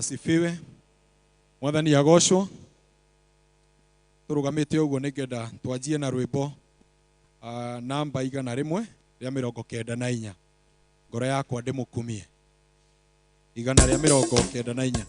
Asifiwe. Mwathani yagocwo. Turugamite uguo nikenda twanjie na rwimbo namba 100 rĩa 94. Ngoro yakwa ndimukumie. 194.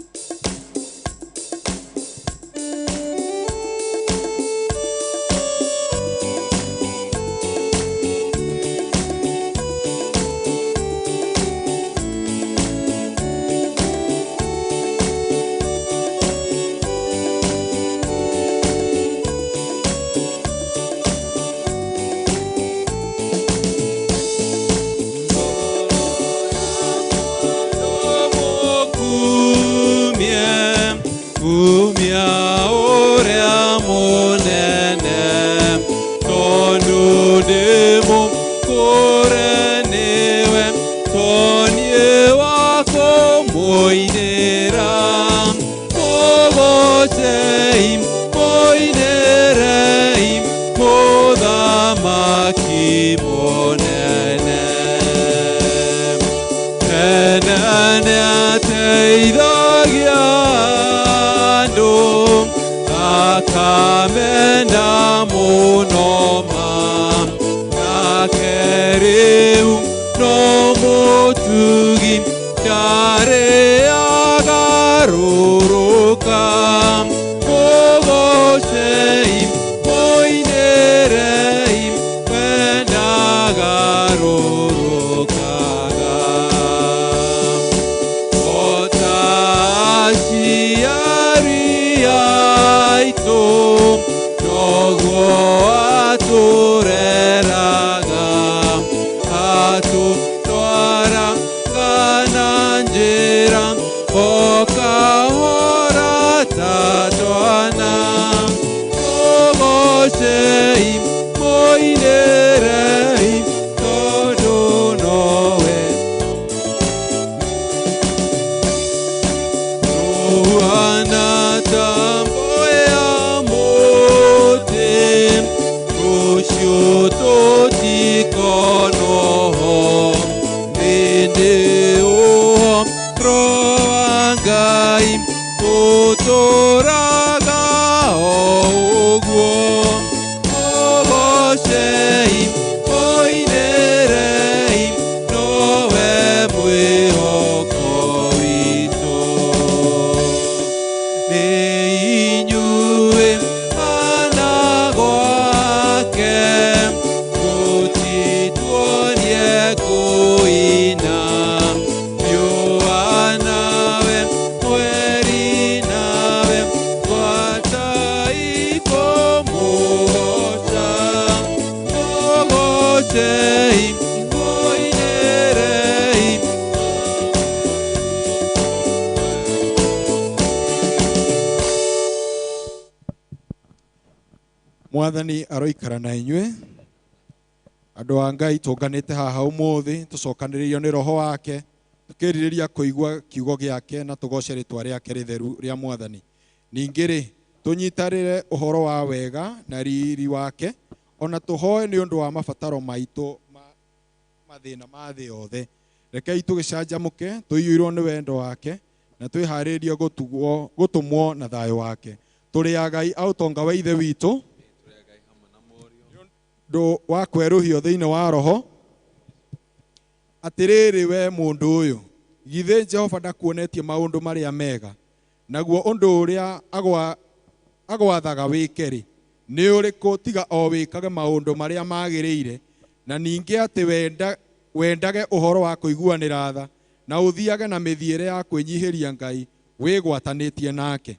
Mwathani aroikara na inywe. Andu a Ngai tunganite haha umuthi tucokaniririo ni roho wake tukiririria kuigua kiugo giake na tugoce ritwa riake ritheru ria Mwathani. Ningiri tunyitarire uhoro wa wega na riri wake ona tuhoe ni undu wa mabataro maitu mathina ma thi yothe. rekei tugicanjamuke tuiyirwo ni wendo wake na twiharirie gutumwo na thayo wake turi agai autonga wa ithe witu ndo wa kweruhio thiini wa roho atiriri we mundu uyu githe Jehova ndakuonetie maundu maria mega naguo undu uria agwathaga wikeri ni uriku tiga o wikage maundu maria magiriire na ningi ati wendage uhoro wa kuiguanira tha na uthiage na mithiire ya kwinyihiria Ngai wigwatanitie nake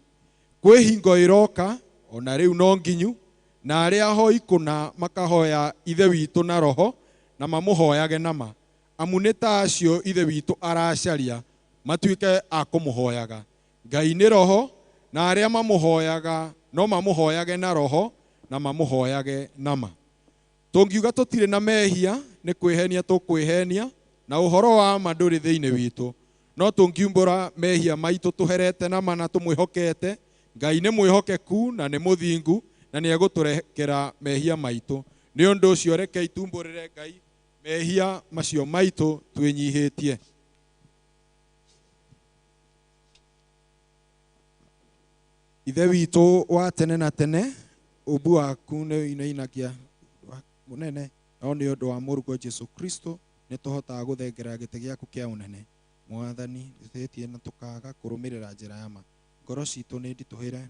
kwi hingo iroka ona riu no nginyu na aria hoi kuna makahoya ithe witu na roho na mamuhoyage nama amu ni ta acio ithe witu aracaria matuike a kumuhoyaga Ngai ni roho na aria mamuhoyaga no mamuhoyage na roho na mamuhoyage nama tungiuga tutire na mehia ni kwihenia tukwihenia na uhoro wa ma nduri thiini witu no tungiumbura mehia maitu tuherete nama na tumwihokete Ngai ni mwihokeku na ni muthingu na ni eguturekera mehia maitu ni undu ucio rekei tumburire Ngai mehia macio maitu twinyihitie ithe witu wa tene na tene ubu waku ni inainagia munene no ni undu wa murugo Jesu Kristo ni tuhotaga guthengera gite giaku kia unene mwathani thitie na tukaga kurumirira njira ya ma ngoro citu ni ndituhire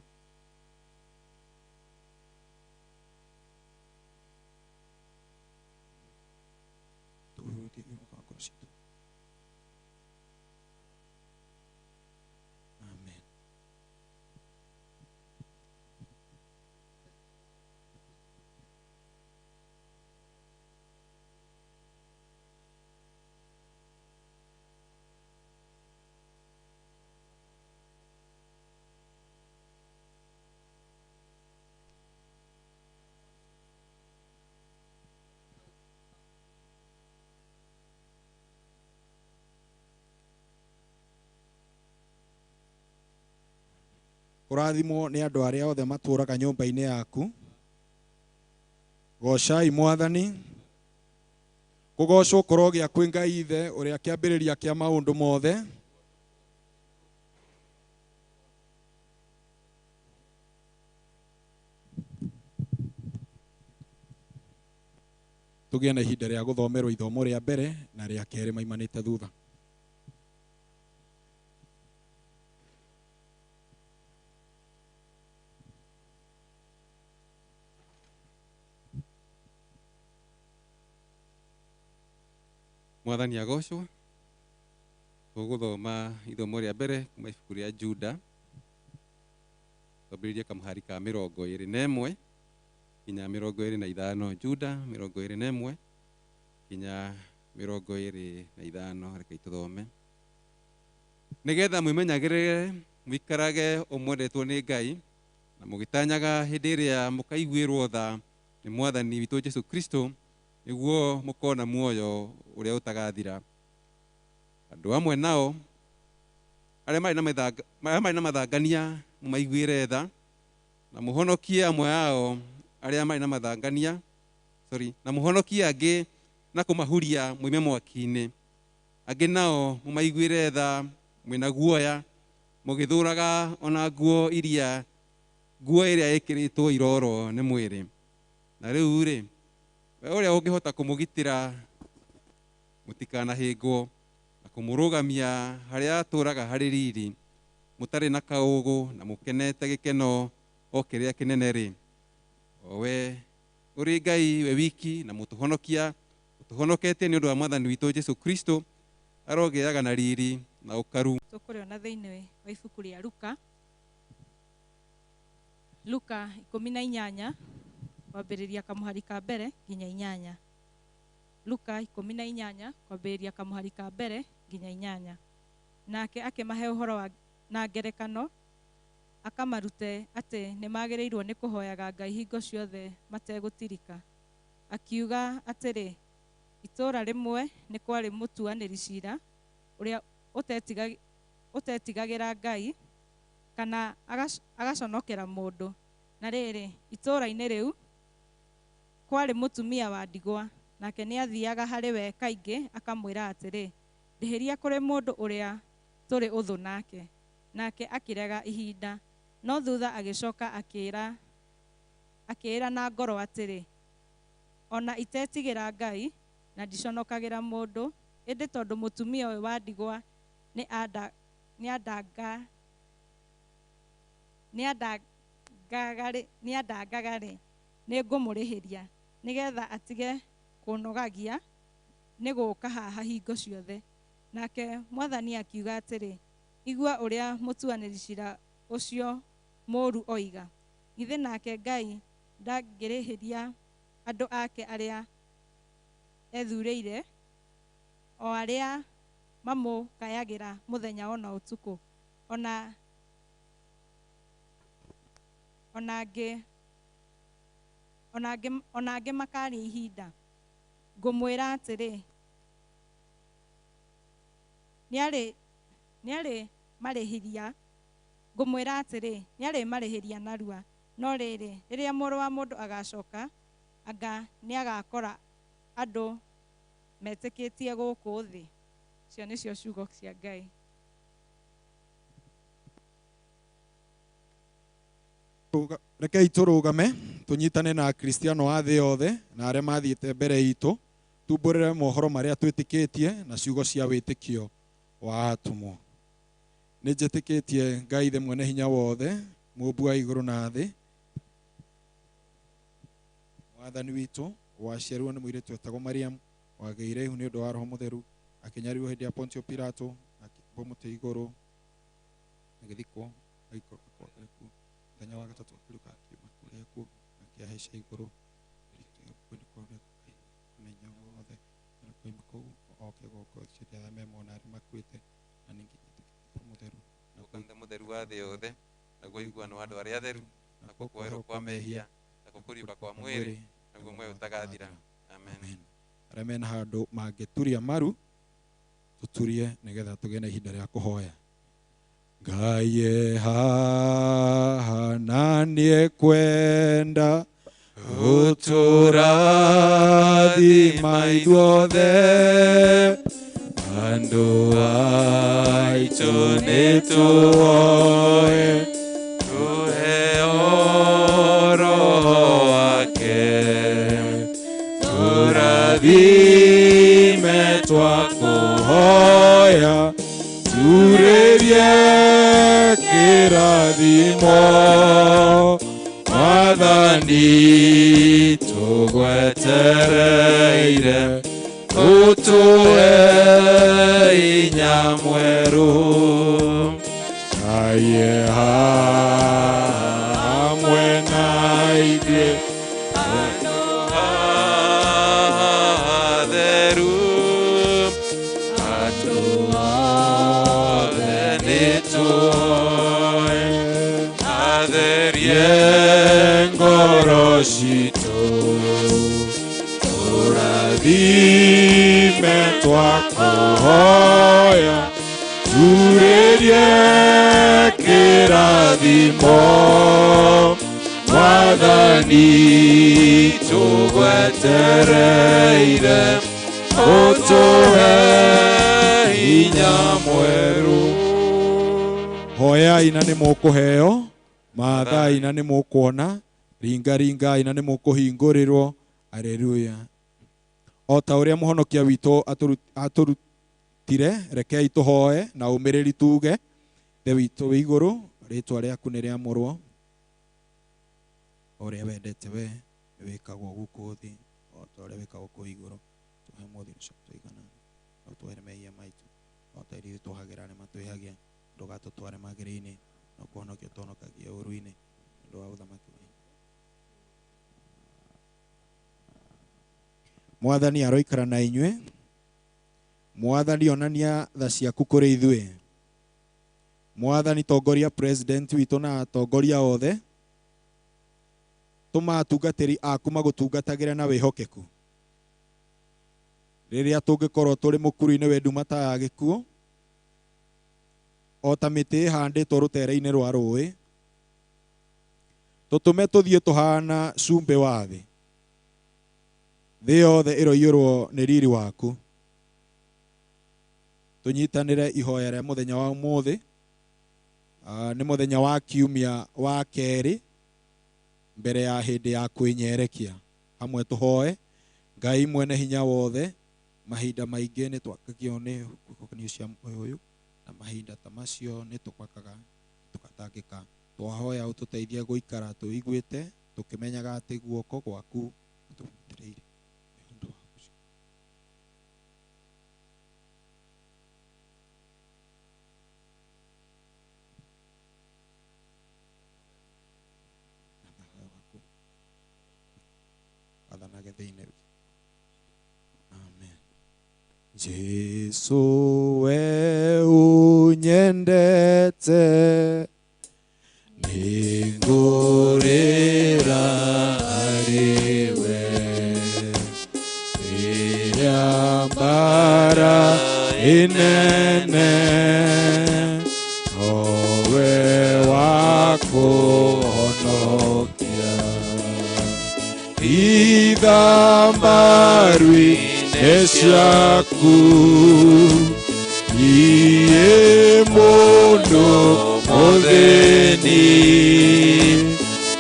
Kurathimwo ni andu aria othe maturaga nyumba-ini yaku gocai mwathani kugocwo kurogia kwi Ngai ithe uria kiambiriria kia maundu mothe tugie na ihinda ria guthomerwo ithomo ria mbere na ria keri maimanite thutha Mwathani agocwo tuguthoma ithomo ria mbere kuma ibuku ria Juda twambiririe kamuhari ka 21 kinya 25 Juda 21 kinya 25 reke tuthome nigetha mwimenyagirire mwikarage umwendetwo ni Ngai na mugitanyaga hindi iria mukaiguirwo tha ni mwathani witu Jesu Kristo niguo mukona muoyo uria utagathira andu amwe nao aria mari na mathangania mumaiguire tha na muhonokie amwe ao aria mari na mathangania na muhonokie angi na kumahuria muime mwaki-ini angi nao mumaiguire tha mwina guoya mugithuraga ona nguo iria ikiritwo iroro ni mwiri na riu ri we uria ungihota kumugitira mutikanahingwo na kumurugamia haria aturaga hari riri mutari na kaugu na mukenete gikeno o kiria kinene ri we uri Ngai we wiki na mutuhonokia utuhonokete ni undu wa mwathani witu Jesu Kristo arogeaga na riri na ukaru tukuriona thiini wa ibuku ria Luka 18 kwambiriria kamuhari ka mbere nginya 8 Luka 18 kwambiriria kamuhari ka mbere nginya 8 nake akimahe uhoro na ngerekano akamarute ati ni magirirwo ni kuhoyaga Ngai hingo ciothe mategutirika akiuga atiri itura rimwe ni kwari mutuaniri cira uria utetigagira Ngai kana agaconokera mundu na riri itura-ini riu kwari mutumia wa ndigwa nake ni athiaga hari we kaingi akamwira atiri ndĩhĩria kũrĩ mũndũ ũrĩa tũrĩ ũthũ nake. Nake akĩrega ihinda, no thutha agĩcoka akĩĩra na ngoro atĩrĩ, ona itetigĩra Ngai na ndiconokagĩra mũndũ, ĩndĩ tondũ mũtumia ũyũ wa ndigwa nĩandangaga-rĩ, nĩngũmũrĩhĩria nĩgetha atige kũnogagia nĩ gũũka haha hingo ciothe. Nake Mwathani akiuga atĩrĩ, igua ũrĩa mũtuanĩri cira ũcio mũũru oiga. Githĩ nake Ngai ndangĩrĩhĩria andũ ake arĩa ethurĩire, o arĩa mamũkayagĩra mũthenya ona ũtukũ, ona angĩ makaria ihinda. Ngũmwĩra atĩrĩ, nĩarĩmarĩhĩria narua. No rĩrĩ, rĩrĩa Mũrũ wa Mũndũ agacoka, anga nĩagakora andũ metĩkĩtie gũkũ thĩ. Icio nĩcio ciugo cia Ngai. Rekei tũrũgame tũnyitane na Akristiano a thĩ yothe na arĩa mathiĩte mbere itũ, tumbũrĩre mohoro marĩa twĩtĩkĩtie na ciugo cia wĩtĩkio wa atũmwo. Nĩnjĩtĩkĩtie Ngai Ithe Mwene Hinya Wothe, Mũmbi wa igũrũ na thĩ, Mwathani witũ waciarirwo nĩ mũirĩtu wetagwo Mariamu, wagĩire ihu nĩ ũndũ wa Roho Mũtheru, akĩnyarirwo hĩndĩ ya Pontio Pilato, akĩmbwo mũtĩ igũrũ, agĩthikwo, agĩikũrũka kwa Ngai kuo. Mũthenya wa gatatũ akĩriũka akiuma kũrĩa kuo, akĩahaica igũrũ, menya wothe koima kũu oke gũkũ ciothe arĩa memona arĩa makuĩte, na ningĩ Mũtheru Kanitha mũtheru wa thĩ yothe, naguo iguano wa andũ arĩa atheru, nakuo kuoerwo kwa mehia, nakuo kũriũka kwa mwĩrĩ, naguo muoyo ũtagathira. Amen. Arĩa mena handũ mangĩturia maru, tũturie nĩgetha tũgĩe na ihinda rĩa kũhoya. Ngai e haha na nĩekwenda gũtũrathima ithuothe, andũ aitũ nĩtũhoe tũheo Roho wake, tũrathime twakũhoya, turĩrie kĩrathimo, Mwathani tũgwetereire, ũtũhe hinya mwerũ. Ngai e hamwe na ithuĩ, Andũ atheru, andũ othe nĩtũhoe, atherie ngoro citũ, tũrathime twakũhoya, turĩrie kĩrathimo, Mwathani tũgwetereire, ũtũhe hinya mwerũ. Hoyai na nĩmũkũheo, mathaai na nĩmũkuona, ringaringai na nĩmũkũhingũrĩrwo. Aleluya. O ta ũrĩa mũhonokia witũ atũrutire, rekei tũhoe na ũmĩrĩri tuge, Ithe witũ wĩ igũrũ, rĩĩtwa rĩaku nĩ rĩamũrwo, o ũrĩa wendete we nĩwĩkagwo gũkũ thĩ, o ta ũrĩa wĩkagwo kũu igũrũ. Tũhe ũmũthĩ ũcoka tũigana, no tũhere mehia maitũ, o ta iria tũhagĩra arĩa matwĩhagia, ndũgatũtware magerio-inĩ, no kũhonokia tũhonokagia ũũru-inĩ, nĩũndũ wa ũthamaki wa Mwathani aroikara na inyuĩ. Mwathani onania tha ciaku kũrĩ ithuĩ. Mwathani tongoria president witũ na atongoria othe, tũma atungatĩri aku magũtungatagĩre na wĩhokeku. Rĩrĩa tũngĩkorwo tũrĩ mũkuru-inĩ we nduma ya gĩkuũ, o ta mĩtĩ ĩhandĩtwo rũtere-inĩ rwa rũĩ, tũtũme tũthiĩ tũhana cumbĩ wa thĩ, thĩ yothe ĩroiyũrwo nĩ riri waku. tunyitanire ihoya rĩa mũthenya wa ũmũthĩ. Nĩ mũthenya wa kiumia wa kerĩ mbere ya hĩndĩ ya kwĩnyerekia. Hamwe tũhoe. Ngai mwene hinya wothe, mahinda maingĩ nĩ twakagio nĩ gũkonio cia muoyo ũyũ, na mahinda ta macio nĩ tũkwakaga tũgatangĩka. Twahoya ũtũteithie gũikara tũiguĩte, tũkĩmenyaga atĩ guoko gwaku tũmũtĩrĩire. Athanage thĩinĩ. Amen. Jesu we unyendete, ningurira ariwe, ira mbara inene, owe wakuhonokia. Idhambarwi nesyaku, iye mundu muthini,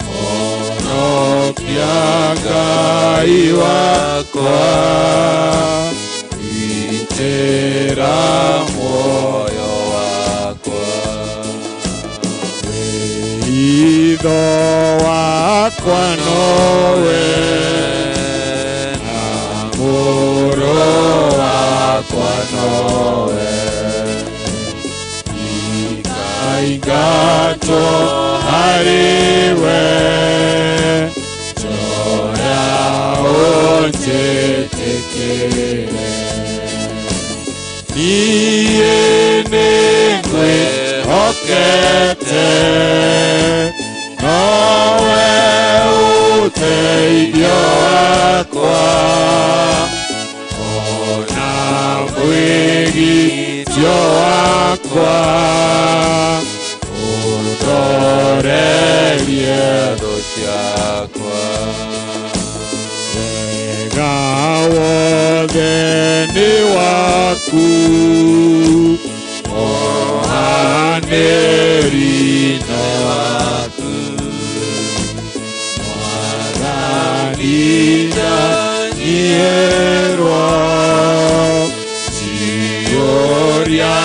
honokia Ngai wakwa, itĩra muoyo wakwa. Wĩitho wakwa nowe, na mũrũ wakwa nowe, ikaingatwo harĩwe, njoya ũnjĩtĩkĩre. Niĩ nĩngwĩhokete, nowe ũteithio wakwa, ona mwĩgitio wakwa, ũndorerie thũ ciakwa. Wega wothe nĩ waku, mũhanĩri nĩ waku, Mwathani nyanyierwo, ciũria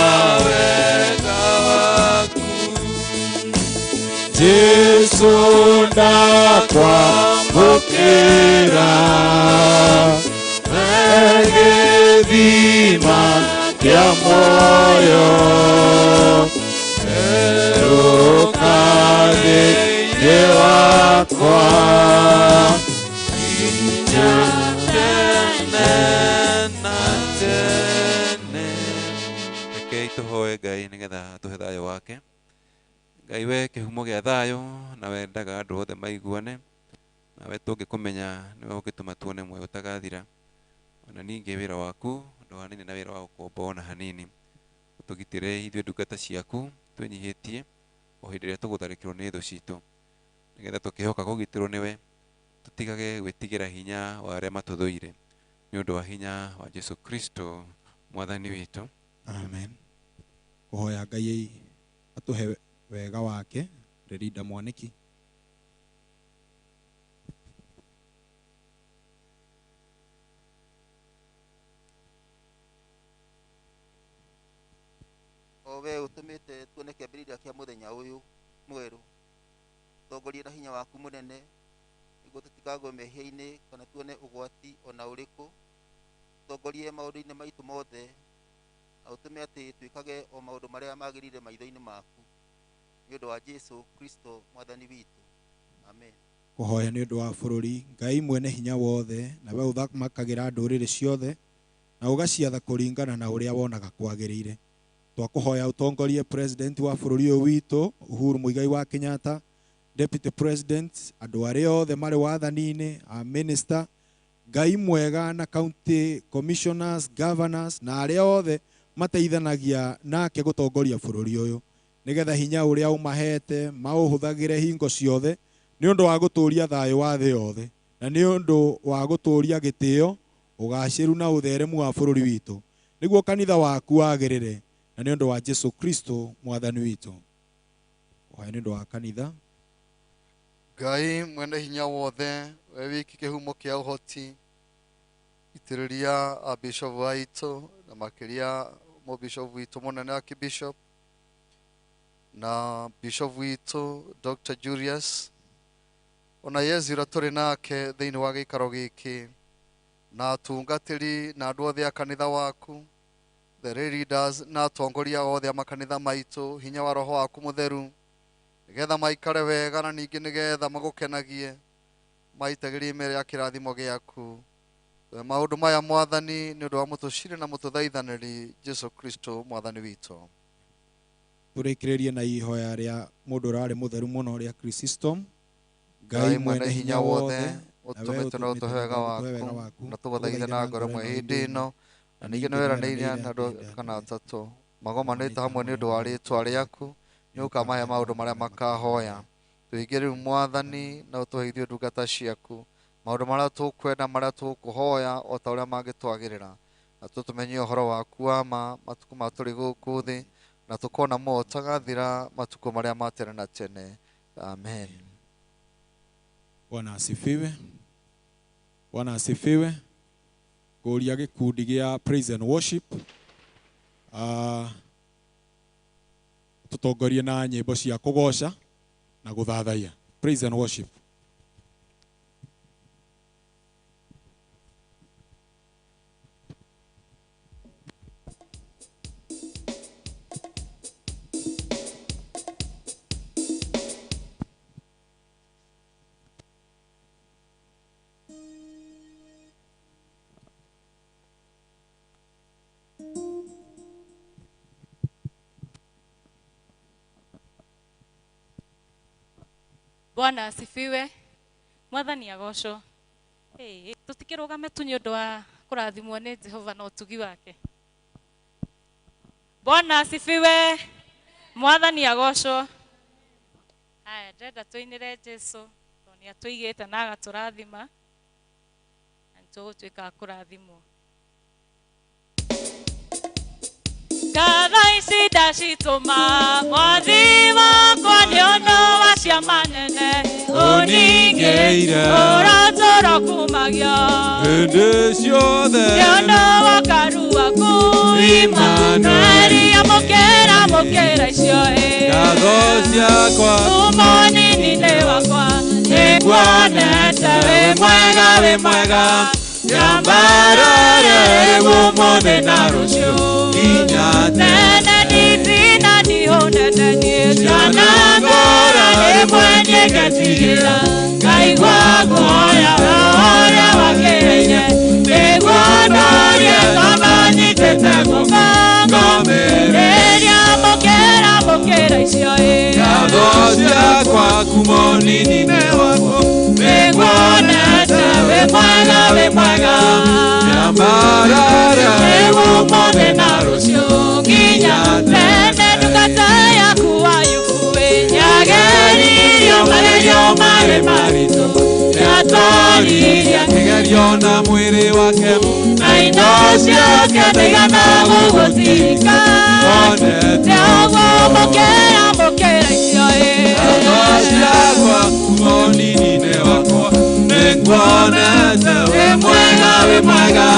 wega waku. Jesu ndakwamũkĩra, gĩthima kĩa muoyo, erũka thĩinĩ wakwa, nginya tene na tene. Rekei tũhoe Ngai nĩgetha tũhe thayũ wake. Ngai we kĩhumo gĩa thayũ, na wendaga andũ othe maiguane, nawe tũngĩkũmenya nĩwe ũngĩtũma tuone muoyo ũtagathira. Ona ningĩ wĩra waku ndũhanaine na wĩra wa gũkomba ona hanini. Ũtũgitĩre ithuĩ ndungata ciaku twĩnyihĩtie o hĩndĩ ĩrĩa tũgũtharĩkĩrwo nĩ thũ citũ, nĩgetha tũkĩhoka kũgitĩrwo nĩwe, tũtigage gwĩtigĩra hinya wa arĩa matũthũire, nĩ ũndũ wa hinya wa Jesu Kristo mwathani witũ. Amen. Kũhoya Ngai atũhe wega wake. Relinda Mwaniki. Owe utumite tuone kĩambĩrĩria kĩa mũthenya ũyũ mwerũ, tongoria na hinya waku mũnene, nĩguo tũtikagwe mehia-inĩ kana tuone ũgwati ona ũrĩkũ. Tongorie maũndũ-inĩ maitũ mothe, na ũtũme atĩ twĩkage o maũndũ marĩa magĩrĩire maitho-inĩ maku, nĩ ũndũ wa Jesu Kristo mwathani witũ. Amen. Kũhoya nĩ ũndũ wa bũrũri. Ngai mwene hinya wothe, nawe ũthamakagĩra ndũrĩrĩ ciothe, na ũgaciatha kũringana na ũrĩa wonaga kwagĩrĩire. Twakũhoya ũtongorie president wa bũrũri ũyũ witũ Uhuru Muigai wa Kenyatta, deputy president, andũ arĩa othe marĩ wathani-inĩ, minister, Ngai mwega, na county commissioners, governors, na arĩa othe mateithanagia nake gũtongoria bũrũri ũyũ, nĩgetha hinya ũrĩa ũmahete maũhũthagĩre hingo ciothe, nĩ ũndũ wa gũtũũria thayũ wa thĩ yothe, na nĩ ũndũ wa gũtũũria gĩtĩo, ũgacĩru na ũtheremu wa bũrũri witũ. niguo kanitha waku wagirire na nĩ ũndũ wa Jesu Kristo mwathani witũ. Oya nĩ ũndũ wa kanitha. Ngai mwene hinya wothe, we wiki kihumo kia uhoti, itiriria a bishop waitu na makiria mo bishop witu munene wa kibishop na bishop witu Dr. Julius ona yezira turi nake thiini wa gikaro giki na atungatiri na andu othe a kanitha waku, the leaders na atongoria othe a makanitha maitu, hinya wa roho waku mutheru nigetha maikare wega na ningi nigetha magukenagie maitagirie mere ya kirathimo giaku. Maundu maya mwathani ni undu wa mutucire na mututhaithaniri Jesu Kristo mwathani witu. Turikirerie na ihoya ria mundu urari mutheru muno ria Chrysostom. Ngai mwene hinya wothe, utumite na utuhega waku na tuguthaitha na ngoro mwe hindi ino na ningi niweraneirie na andu kana atatu magomanite hamwe ni undu wa ritwa riaku ni ukamahe maundu maria makahoya. Tuigire mwathani na utuheithie ndungata ciaku maundu maria tukwenda maria tukuhoya o ta uria mangitwagirira na tutumenye uhoro waku wa ma matuku maturi guku thi na tukona mo tagathira matuku maria matere na tene. Amen. Bwana asifiwe. Bwana asifiwe. Kuria gikundi gia praise and worship. Tutongorie na nyimbo cia kugoca na guthathaiya. Praise and worship. Bwana asifiwe. Mwathani agocwo. Tutikirugame tu ni undu wa kurathimwo ni Jehova na utugi wake. Bwana asifiwe. Mwathani agocwo. Aya ndenda tuinire Jesu toni atuigite na agaturathima. Nitugutwika kurathimwo. Kada isi dashitoma mwathi wakwa ni ono wa cia manene uningeire uratoro kumagia Hĩndĩ ciothe ni ono wa karu waku Imanueli amukĩra icio ngatho ciakwa umonini-inĩ wakwa nĩnguonete wĩ mwega nyambarare ũmũthĩ na rũciũ Nene nitina nihonete nietana ngora Emwenye gatigila Kaigwa kuhoya Oya wakenye Negwanoria Kama nitete kuka Ngomereria mokera isio ngatho ciakwa kumonini-inĩ wakwa Negwonete wĩ mwega nyambarare ũmũthĩ na rũciũ nginya tene ndungata yaku wayukuwe nyageririo magerio marĩ maritũ yatwariria kĩgerio na mwĩrĩ wake na indo ciake ndaigana gũgũthika wonete ũguo mũkĩra icio ngatho ciakwa kumonini-inĩ wakwa nĩnguonete wĩ mwega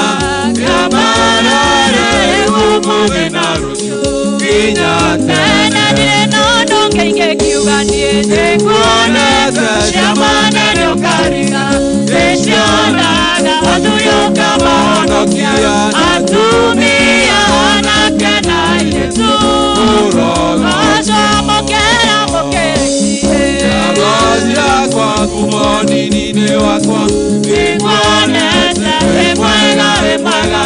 nyambarare ũmũthĩ na rũciũ nginya tene ndirĩ na ũndũ ũngĩ ingĩkiuga niĩ nĩnguonete ciama nene ũkariga nĩcionaga athuri ũkamahonokia atumia anake na airĩtu ũrogoco mũkĩra ngatho ciakwa kumonini-inĩ wakwa nĩnguonete wĩ mwega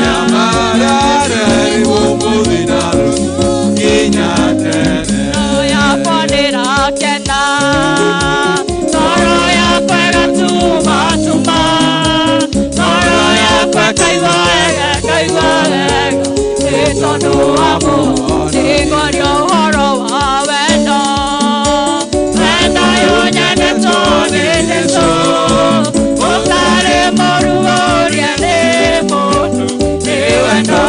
nyambarare ũmũthĩ na rũciũ nginya tene Toro yakwa ndĩrakena toro yakwa ĩgatuma toro yakwa ĩkaigua wega nĩ tondũ wa mũting'orio ũhoro wa wendo wendo yũnyanĩtwo nĩ Jesũ ũtarĩ mũru ũrĩa nĩ mũndũ nĩ wendo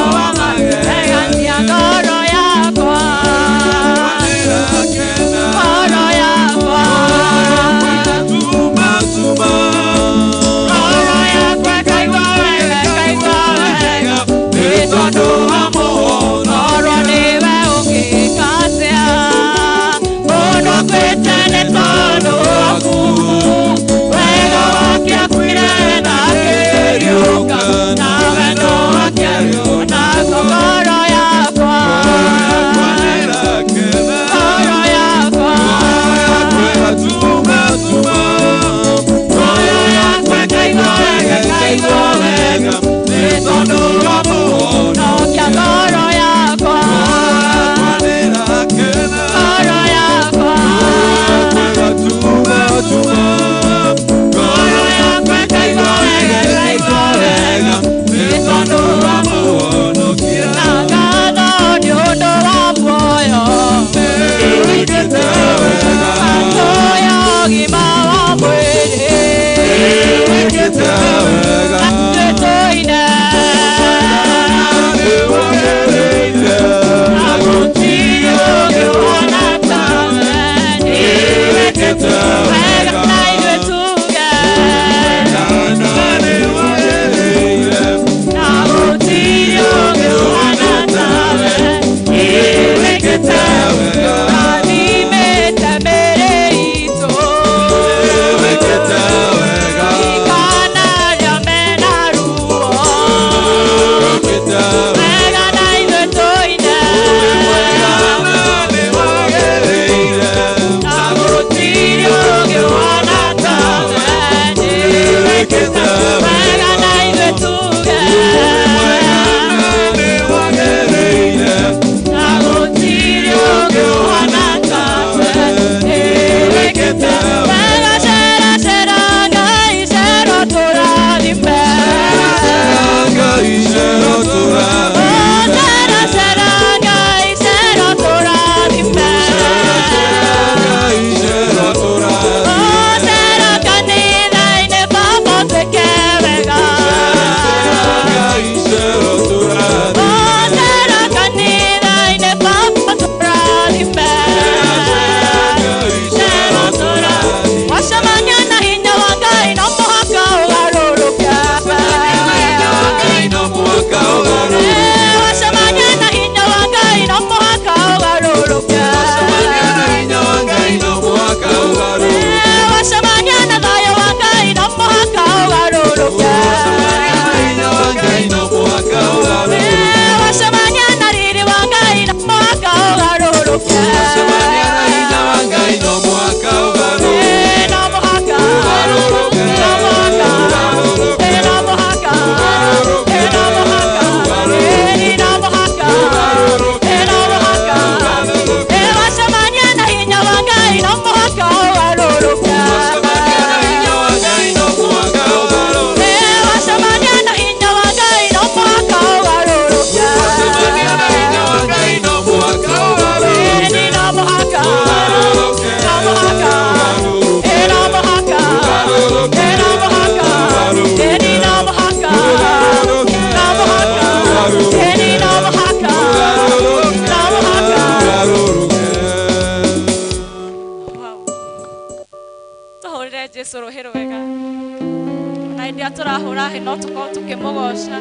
rĩrĩa tũrahũra hĩ no tũkorwo tũkĩmũgoca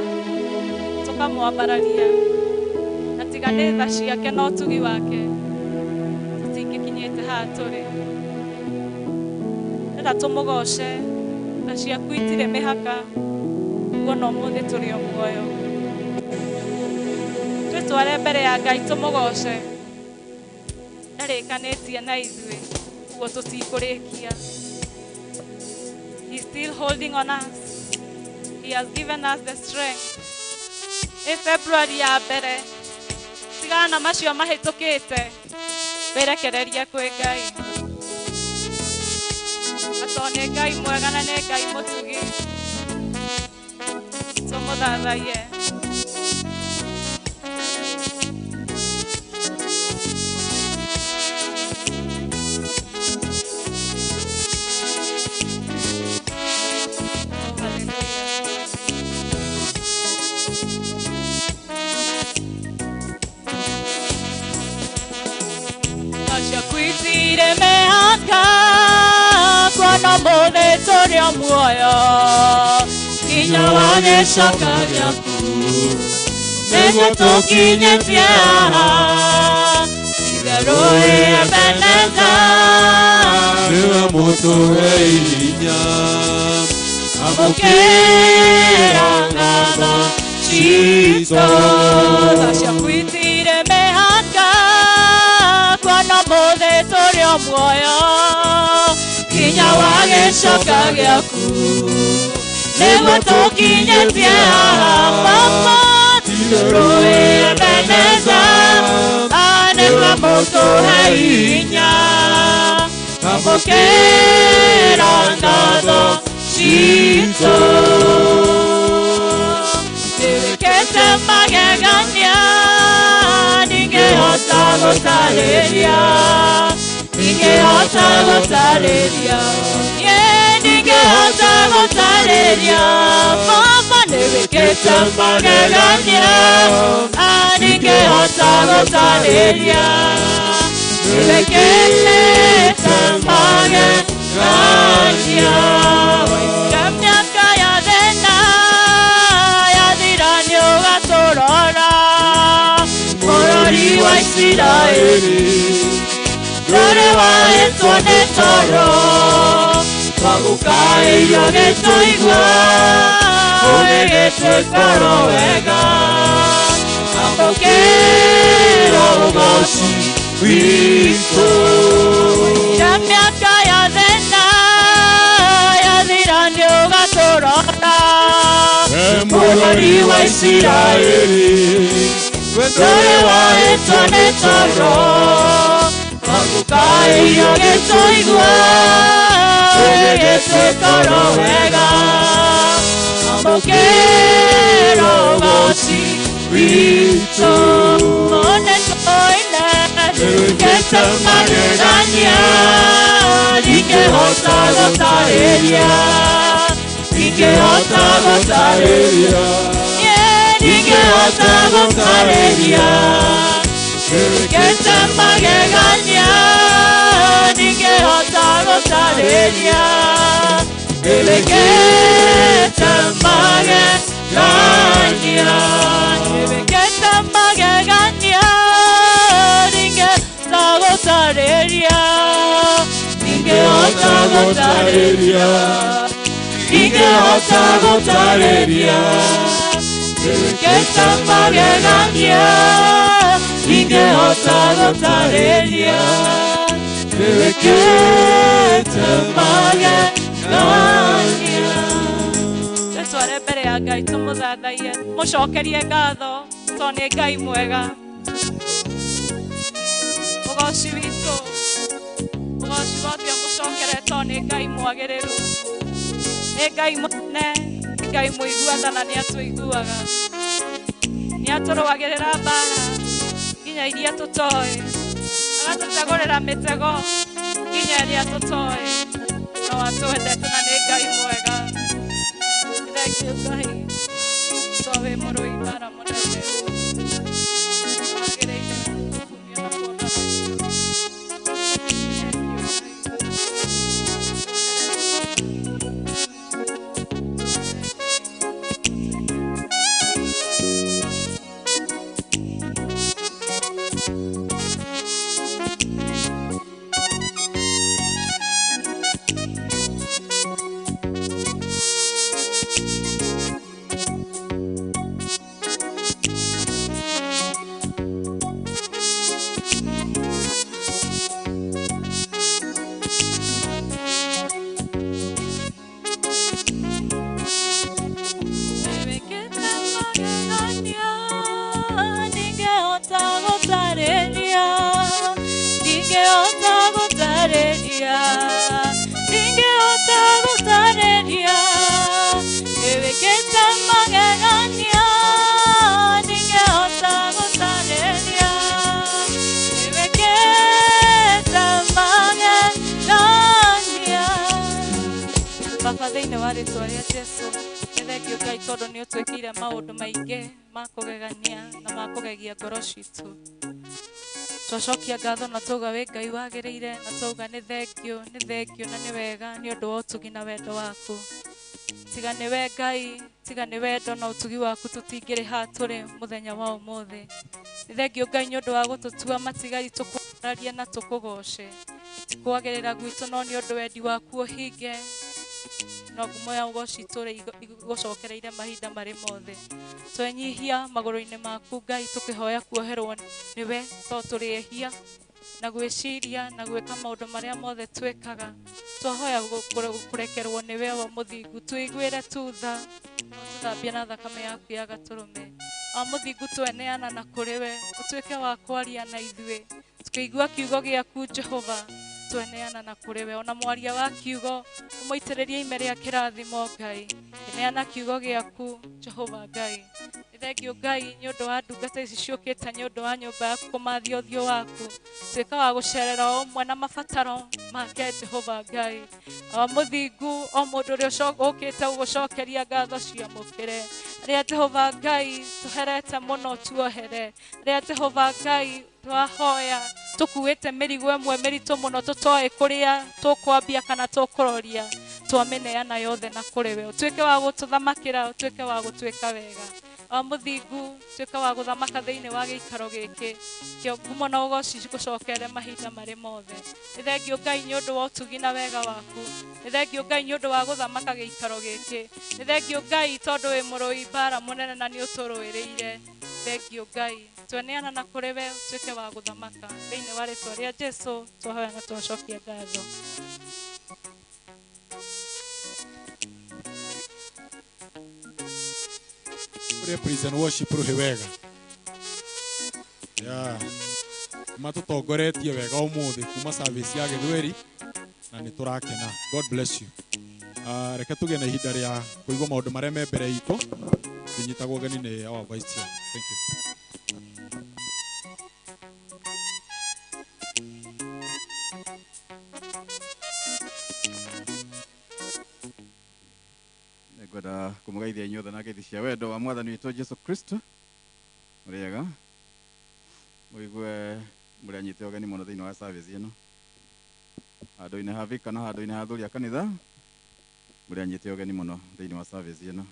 tũkamwambararia na tiga nĩ tha ciake no ũtugi wake tũtingĩkinyĩte haha tũrĩ rĩrĩa tũmũgoce tha ciaku itirĩ mĩhaka kuona ũmũthĩ tũrĩ o muoyo twĩtware mbere ya Ngai tũmũgoce ndarĩkanĩtie na ithuĩ ũguo tũtikũrĩkia. He's still holding on us. He has given us the strength. February ya mbere tigana macio mahĩtũkĩte wĩrekererie kwĩ Ngai atĩ nĩ Ngai mwega na nĩ Ngai mũtugi tũmũthathaie. Kuona mũthĩ tũrĩ o muoyo hinya wa gĩcoka gĩaku nĩguo tũkinyĩtie haha itherũ Ebeneza niwe mũtũhe hinya amũkĩra ngatho citũ tha ciaku itirĩ mĩhaka kuona mũthĩ tũrĩ o muoyo hinya wa gĩcoka gĩaku nĩguo tũkinyĩtie haha Baba tũrĩ Ebeneza nĩwe mũtũhe hinya amũkĩra ngatho citũ ndĩwĩkĩte magegania ndingĩhota gũtarĩria ndingĩhota gũtarĩria ndingĩhota gũtarĩria Baba nĩwĩkĩte magegania ndingĩhota gũtarĩria nĩwĩkĩte magegania waika mĩaka ya thĩna yathira nĩũgatũrora bũrũri wa Isiraeli Rore wahetwo nĩ toro twagũkaĩrio gĩtũigua ũgĩgĩtwĩkoro wega amũkĩra ũgoci witũ ya mĩaka ya thĩna yathira nĩũgatũrora bũrũri wa Isiraeli Rore wahetwo nĩ toro twagũkaĩrio gĩtũigua ũgĩgĩtwĩkoro wega amũkĩra ũgoci witũ one tũine nĩwĩkĩte magegania ndingĩhota gũtarĩria ndingĩhota gũtarĩria ndingĩhota gũtarĩria nĩwĩkĩte magegania ndingĩhota gũtarĩria nĩwĩkĩte magegania nĩwĩkĩte magegania ndingĩhota gũtarĩria ndingĩhota gũtarĩria ndingĩhota gũtarĩria nĩwĩkĩte magegania ndingĩhota gũtarĩria nĩwĩkĩte magegania twĩtware mbere ya Ngai tũmũthathaie mũcokerie ngatho tondũ nĩ Ngai mwega ũgoci witũ ũgoci wothe mũcokere tondũ nĩ Ngai mwagĩrĩru nĩ Ngai mũnene nĩ Ngai mũiguatha na nĩatũiguaga nĩatũrũagĩrĩra mbara nginya iria tũtoĩ agatũtegũrĩra mĩtego nginya iria tũtoĩ no atwendete na nĩ Ngai mwega thengiũ Ngai tondũ wĩ mũrũi mbara mũnene wagĩrĩire kumio na kuombana thĩinĩ wa rĩtwa rĩa Jesũ. Nĩ thengio Ngai tondũ nĩ ũtwĩkĩire maũndũ maingĩ ma kũgegania na ma kũgegia ngoro citũ. Twacokia ngatho na twauga wĩ Ngai wagĩrĩire, na twauga nĩ thengio na nĩ wega nĩ ũndũ wa ũtugi na wendo waku. Tiga nĩ we Ngai, tiga nĩ wendo na ũtugi waku tũtingĩrĩ haha tũrĩ mũthenya wa ũmũthĩ. Nĩ thengio Ngai nĩ ũndũ wa gũtũtua matigari tũkũraria na tũkũgoce. Tikwagĩrĩra gwitũ no nĩ ũndũ wendi waku ũhinge, no ngumo ya ũgoci itũre igũcokereire mahinda marĩ mothe. Twenyihia magũrũ-inĩ maku Ngai tũkĩhoya kuoherwo nĩwe to tũrĩ ehia na gwĩciria na gwĩka maũndũ marĩa mothe twĩkaga. Twahoya kũrekerwo nĩwe wa mũthingu, tũiguĩre tutha tũthambie na thakame yaku ya gatũrũme. Wa mũthingu tweneana na kũrĩ we, ũtuĩke wa kwaria na ithuĩ, tũkĩigua kiugo gĩaku Jehova, tweneana na kũrĩ we. Ona mwaria wa kiugo ũmũitĩrĩrie ime rĩa kĩrathimo Ngai, neana kiugo gĩaku Jehova Ngai. Nĩ thengio Ngai nĩ ũndũ wa ndungata ici ciũkĩte nĩ ũndũ wa nyũmba yaku kũmathia ũthiũ waku, tuĩka wa gũcerera o ũmwe na mabataro make Jehova Ngai. Wa mũthingu o mũndũ ũrĩa ũkĩte gũgũcokeria ngatho ciamũkĩre. Rĩa Jehova Ngai tũherete mũno tuohere. Rĩa Jehova Ngai twahoya tũkuĩte mĩrigo ĩmwe mĩritũ mũno tũtoĩ kũrĩa tũkwambia kana tũkũroria, twamĩneana yothe na kũrĩ we. Ũtuĩke wa gũtũthamakĩra, ũtuĩke wa gũtuĩka wega. Wa mũthingu tuĩka wa gũthamaka thĩinĩ wa gĩikaro gĩkĩ, kĩo ngumo na ũgoci gũcokere mahinda marĩ mothe. Nĩ thengio Ngai nĩ ũndũ wa ũtugi na wega waku. Nĩ thengio Ngai nĩ ũndũ wa gũthamaka gĩikaro gĩkĩ. Nĩ thengio Ngai tondũ wĩ mũrũi mbara mũnene na nĩ ũtũrũĩrĩire. Thengio Ngai, tweneana na kũrĩ we, tuĩke wa gũthamaka thĩinĩ wa rĩtwa rĩa Jesũ twahoya na twacokia ngatho. Praise and worship ruhe wega. Matutongoretie wega umuthi kuma service ya Gĩthweri na nĩ tũrakena. God bless you. Reke tũgĩe na ihinda rĩa kũigua maũndũ marĩa me mbere itũ. Tũnyitagwo ũgeni nĩ our vice chair. Thank you. Ngwenda kũmũgeithia inyuothe na ngeithi cia wendo wa mwathani witũ Jesu Kristo. Mũrĩega. Mũigue mũrĩ anyite ũgeni mũno thĩinĩ wa service ĩno. Handũ-inĩ ha vika na handũ-inĩ ha athuri a kanitha. Mũrĩ anyite ũgeni mũno thĩinĩ wa service ĩno.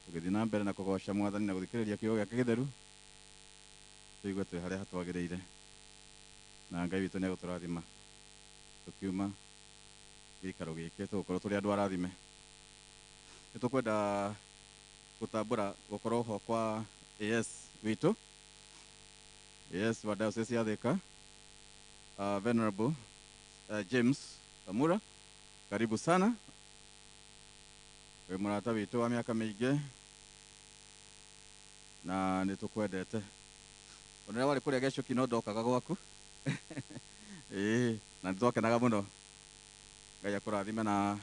Tũgĩthiĩ na mbere na kũgoca mwathani na gũthikĩrĩria kiugo gĩake gĩtheru. Tũigue twĩ harĩa hatwagĩrĩire. Na Ngai witũ nĩ egũtũrathima. Tũkiuma gĩikaro gĩkĩ tũgũkorwo tũrĩ andũ arathime. Nĩtũkwenda gũtambũra gũkorwo ho kwa AS witũ, AS wa diocese ya Thika, Venerable James Kamura. Karibu sana. Wĩ mũrata witũ wa mĩaka mĩingĩ na nĩtũkwendete. Ona warĩ kũrĩa Gĩcuki no ndokaga gwaku. Na nĩtwakenaga mũno. Ngai akũrathime na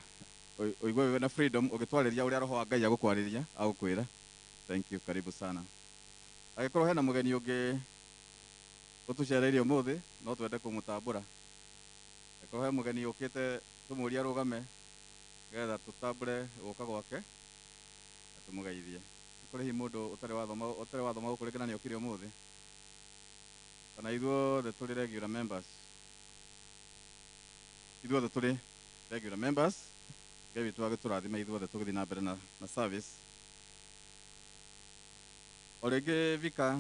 uigwe wewe na freedom ũgĩtwarĩria ũrĩa roho wa Ngai agũkwarĩria agũkwĩra. Thank you, karibu sana. Agĩkorwo hena mũgeni ũngĩ ũtũcereire ũmũthĩ no twende kũmũtambũra. Agĩkorwo he mũgeni ũkĩte tũmũria arũgame getha tũtambũre gũka gwake na tũmũgeithie. Kũrĩ hi mũndũ ũtarĩ wathoma gũkũrĩkana nĩ okire ũmũthĩ. Kana ithuothe tũrĩ regular members. Ithuothe tũrĩ regular members. Ngai witũ agĩtũrathima ithuothe tũgĩthiĩ na mbere na service. O rĩngĩ vika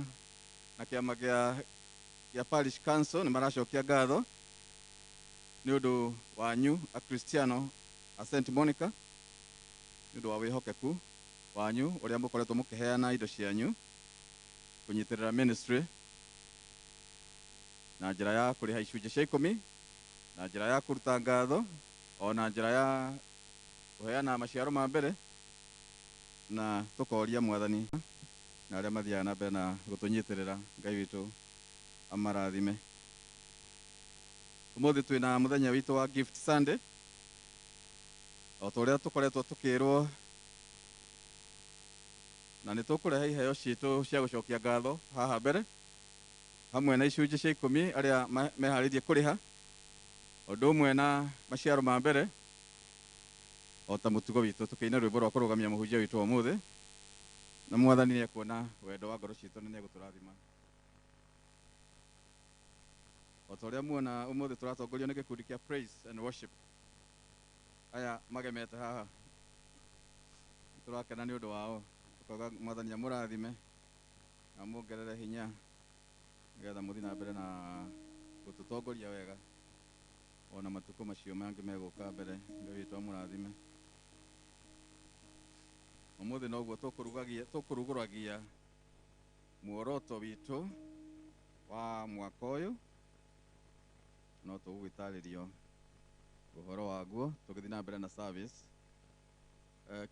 na kĩama gĩa Parish Council nĩ maracokia ngatho nĩ ũndũ wanyu Akristiano a St. Monica, nĩ ũndũ wa wĩhokeku wanyu ũrĩa mũkoretwo mũkĩheana indo cianyu kũnyitĩrĩra ministry na njĩra ya kũrĩha icunjĩ cia 10, na njĩra ya kũruta ngatho, o na njĩra ya kũheana maciaro ma mbere, na tũkoria mwathani na arĩa mathiaga na mbere na gũtũnyitĩrĩra. Ngai witũ amarathime. Ũmũthĩ twĩna mũthenya witũ wa Gift Sunday, o ta ũrĩa tũkoretwo tũkĩrwo, na nĩ tũkũrehe iheo citũ cia gũcokia ngatho haha mbere hamwe na icunjĩ cia 10 arĩa meharĩirie kũrĩha, ũndũ ũmwe na maciaro ma mbere o ta mutugo witũ tũkĩina rwĩmbo rwa kũrũgamia mũhunjia witũ wa ũmũthĩ, na mwathani nĩ ekuona wendo wa ngoro citũ na nĩ egũtũrathima. O ta ũrĩa muona ũmũthĩ tũratongorio nĩ gĩkundi kĩa praise and worship. Aya magemete haha tũrakena nĩ ũndũ wao, tũkauga mwathani amũrathime na muongerere hinya nĩgetha mũthiĩ na mbere na gũtũtongoria wega ona matukũ macio mangĩ megũka mbere. Ngai witũ amũrathime. Ũmũthĩ noguo tũkũrugũragia muoroto witũ wa mwaka ũyũ, no tũgũgĩtarĩrio ũhoro waguo tũgĩthiĩ na mbere na service.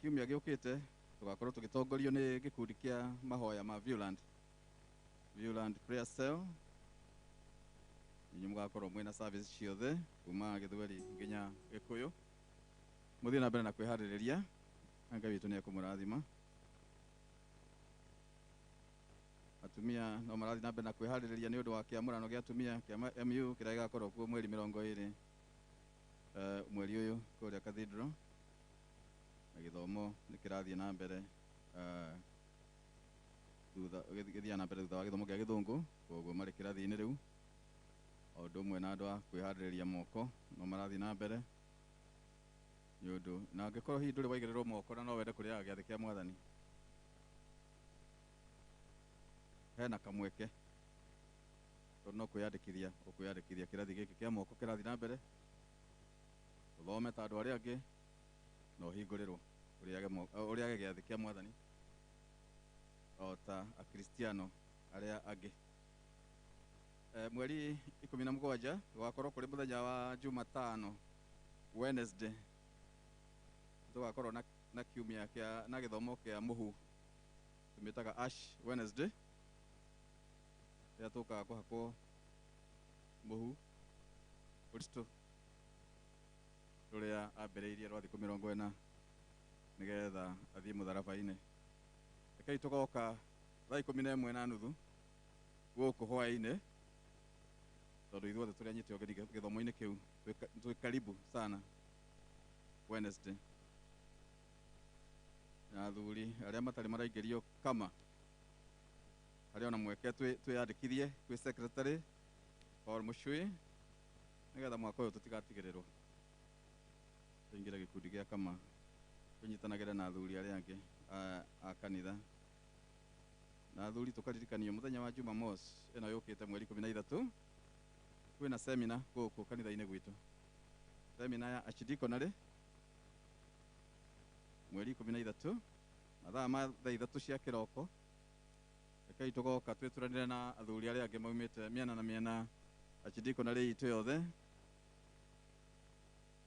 Kiumia gĩũkĩte tũgakorwo tũgĩtongorio nĩ gĩkundi kĩa mahoya ma Viewland Prayer Cell. Inyuĩ mũgakorwo mwĩna service ciothe kuma Gĩthweri nginya Gĩkũyũ. Mũthiĩ na mbere na kwĩharĩrĩria, Ngai witũ nĩ ekũmũrathima. Atumia no marathiĩ na mbere na kwĩharĩrĩria nĩ ũndũ wa kĩamũrano gĩa atumia kĩa MU kĩrĩa gĩgakorwo kuo mweri 20 mweri ũyũ kũrĩa Cathedral, na gĩthomo nĩ kĩrathiĩ na mbere gĩthiaga na mbere thutha wa gĩthomo gĩa Gĩthũngũ, koguo marĩ kĩrathi-inĩ rĩu. O ũndũ ũmwe na andũ a kwĩharĩrĩria moko no marathiĩ na mbere nĩ ũndũ, na angĩkorwo hihi ndũrĩ waigĩrĩrwo moko na no wende kũrĩaga gĩathĩ kĩa Mwathani, hena kamweke, tondũ no kwĩyandĩkithia ũkwĩyandĩkithia kĩrathi gĩkĩ kĩa moko kĩrathiĩ na mbere, ũthome ta andũ arĩa angĩ na ũhingũrĩrwo ũrĩage gĩathĩ kĩa Mwathani o ta akristiano arĩa angĩ. Mweri 17 gũgakorwo kũrĩ mũthenya wa Jumatano, Wednesday, tũgakorwo na kiumia na gĩthomo kĩa mũhu tũmĩtaga Ash Wednesday, rĩrĩa tũkaga kũhakwo mũhu Kristo rũrĩa ambĩrĩirie rwa thikũ 40 nĩgetha athiĩ mũtharaba-inĩ. Rekei tũgoka thaa 11:30 gũkũ hwaĩ-inĩ, tondũ ithuothe tũrĩa anyite ũgeni gĩthomo-inĩ kĩu twĩ karibu sana Wednesday. Na athuri arĩa matarĩ maraingĩrio kama harĩ ona mweke twĩyandĩkithie kwĩ secretary Paul Mũchui nĩgetha mwaka ũyũ tũtigatigĩrĩrwo, tũingĩre gĩkundi gĩa kama, tũnyitanagĩre na athuri arĩa angĩ a kanitha. Na athuri tũkaririkanio mũthenya wa Jumamosi ĩno yũkĩte mweri 13 kwĩna seminar gũkũ kanitha-inĩ gwitũ, seminar ya Archdiaconary mweri 13 mathaa ma thaa 3 cia kĩroko. Rekei tũgoka twĩtũranĩre na athuri arĩa angĩ maumĩte mĩena na mĩena Archdiaconary itũ yothe,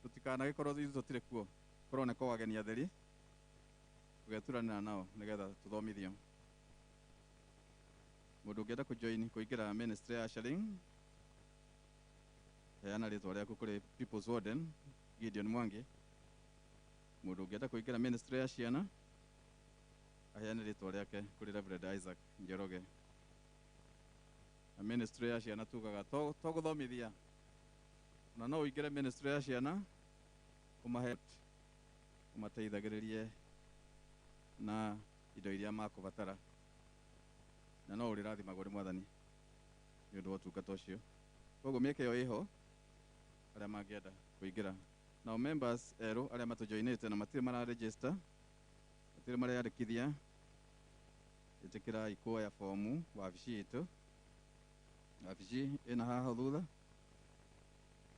tũtikanagĩkorwo ithuĩ tũtirĩ kuo, kũroneka ageni atheri, tũgeturanĩra nao nĩgetha tũthomithio. Mũndũ ũngĩenda kũingĩra ministry ya ushering, heana rĩtwa rĩaku kũrĩ People's Warden Gideon Mwangi. Mũndũ ũngĩenda kũingĩra ministry ya ciana, aheane rĩtwa rĩake kũrĩ Reverend Isaac Njoroge. Na ministry ya ciana tugaga to gũthomithia, na no ũingĩre ministry ya ciana ũmateithagĩrĩrie na indo iria makũbatara, na no ũrĩrathimagwo nĩ Mwathani nĩ ũndũ wa ũtungata ũcio. Koguo mĩeke ĩyo ĩho arĩa mangĩenda kũingĩra. Nao members erũ arĩa matũjoinĩte na matirĩ mararegister, matirĩ mareyandĩkithia, ĩtĩkĩrai kuoya fomu wabici itũ. Wabici ĩna haha thutha,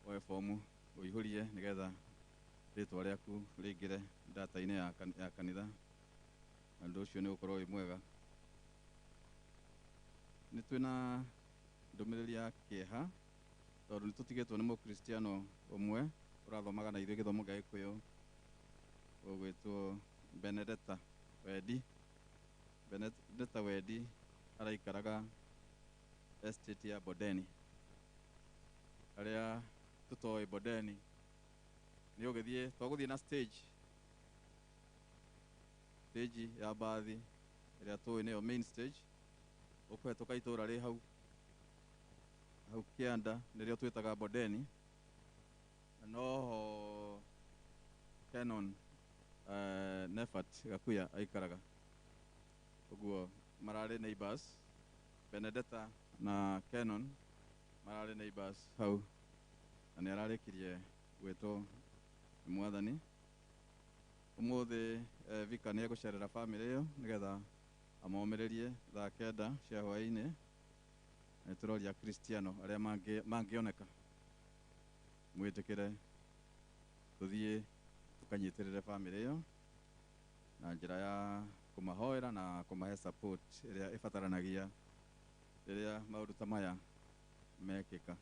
oya fomu ũihũrie nĩgetha rĩtwa rĩaku rĩingĩre data-inĩ ya kanitha, na ũndũ ũcio nĩ ũgũkorwo wĩ mwega. Nĩ twĩna ndũmĩrĩri ya kĩeha tondũ nĩ tũtigĩtwo nĩ mũkristiano ũmwe ũrathomaga na ithuĩ gĩthomo gĩa Gĩkũyũ ũgwĩtwo Benedetta Wedi, araikaraga estate ya Bodeni. Arĩa tũtoĩ Bodeni nĩ ũgĩthiĩ twagũthiĩ na stage ya bathi ĩrĩa tũĩ nĩyo main stage, ũkũhetũka itũra rĩ hau kĩanda nĩrĩo twĩtaga Bodeni, na noho Canon Nefat Gakuya aikaraga uguo mararĩ neighbors. Benedetta na Canon mararĩ neighbors hau na nĩ ararĩkirie gwĩtwo nĩ mwathani. Ũmũthĩ Vika nĩ egũcerera famĩlĩ ĩyo nĩgetha amomĩrĩrie thaa 9 cia hwaĩ-inĩ. Nĩ tũroria Kristiano arĩa mangĩoneka mwĩtĩkĩre tũthiĩ tũkanyitĩrĩre famĩlĩ ĩyo na njĩra ya kũmahoera na kũmahe support ĩrĩa ĩbataranagia rĩrĩa maũndũ ta maya mekĩka.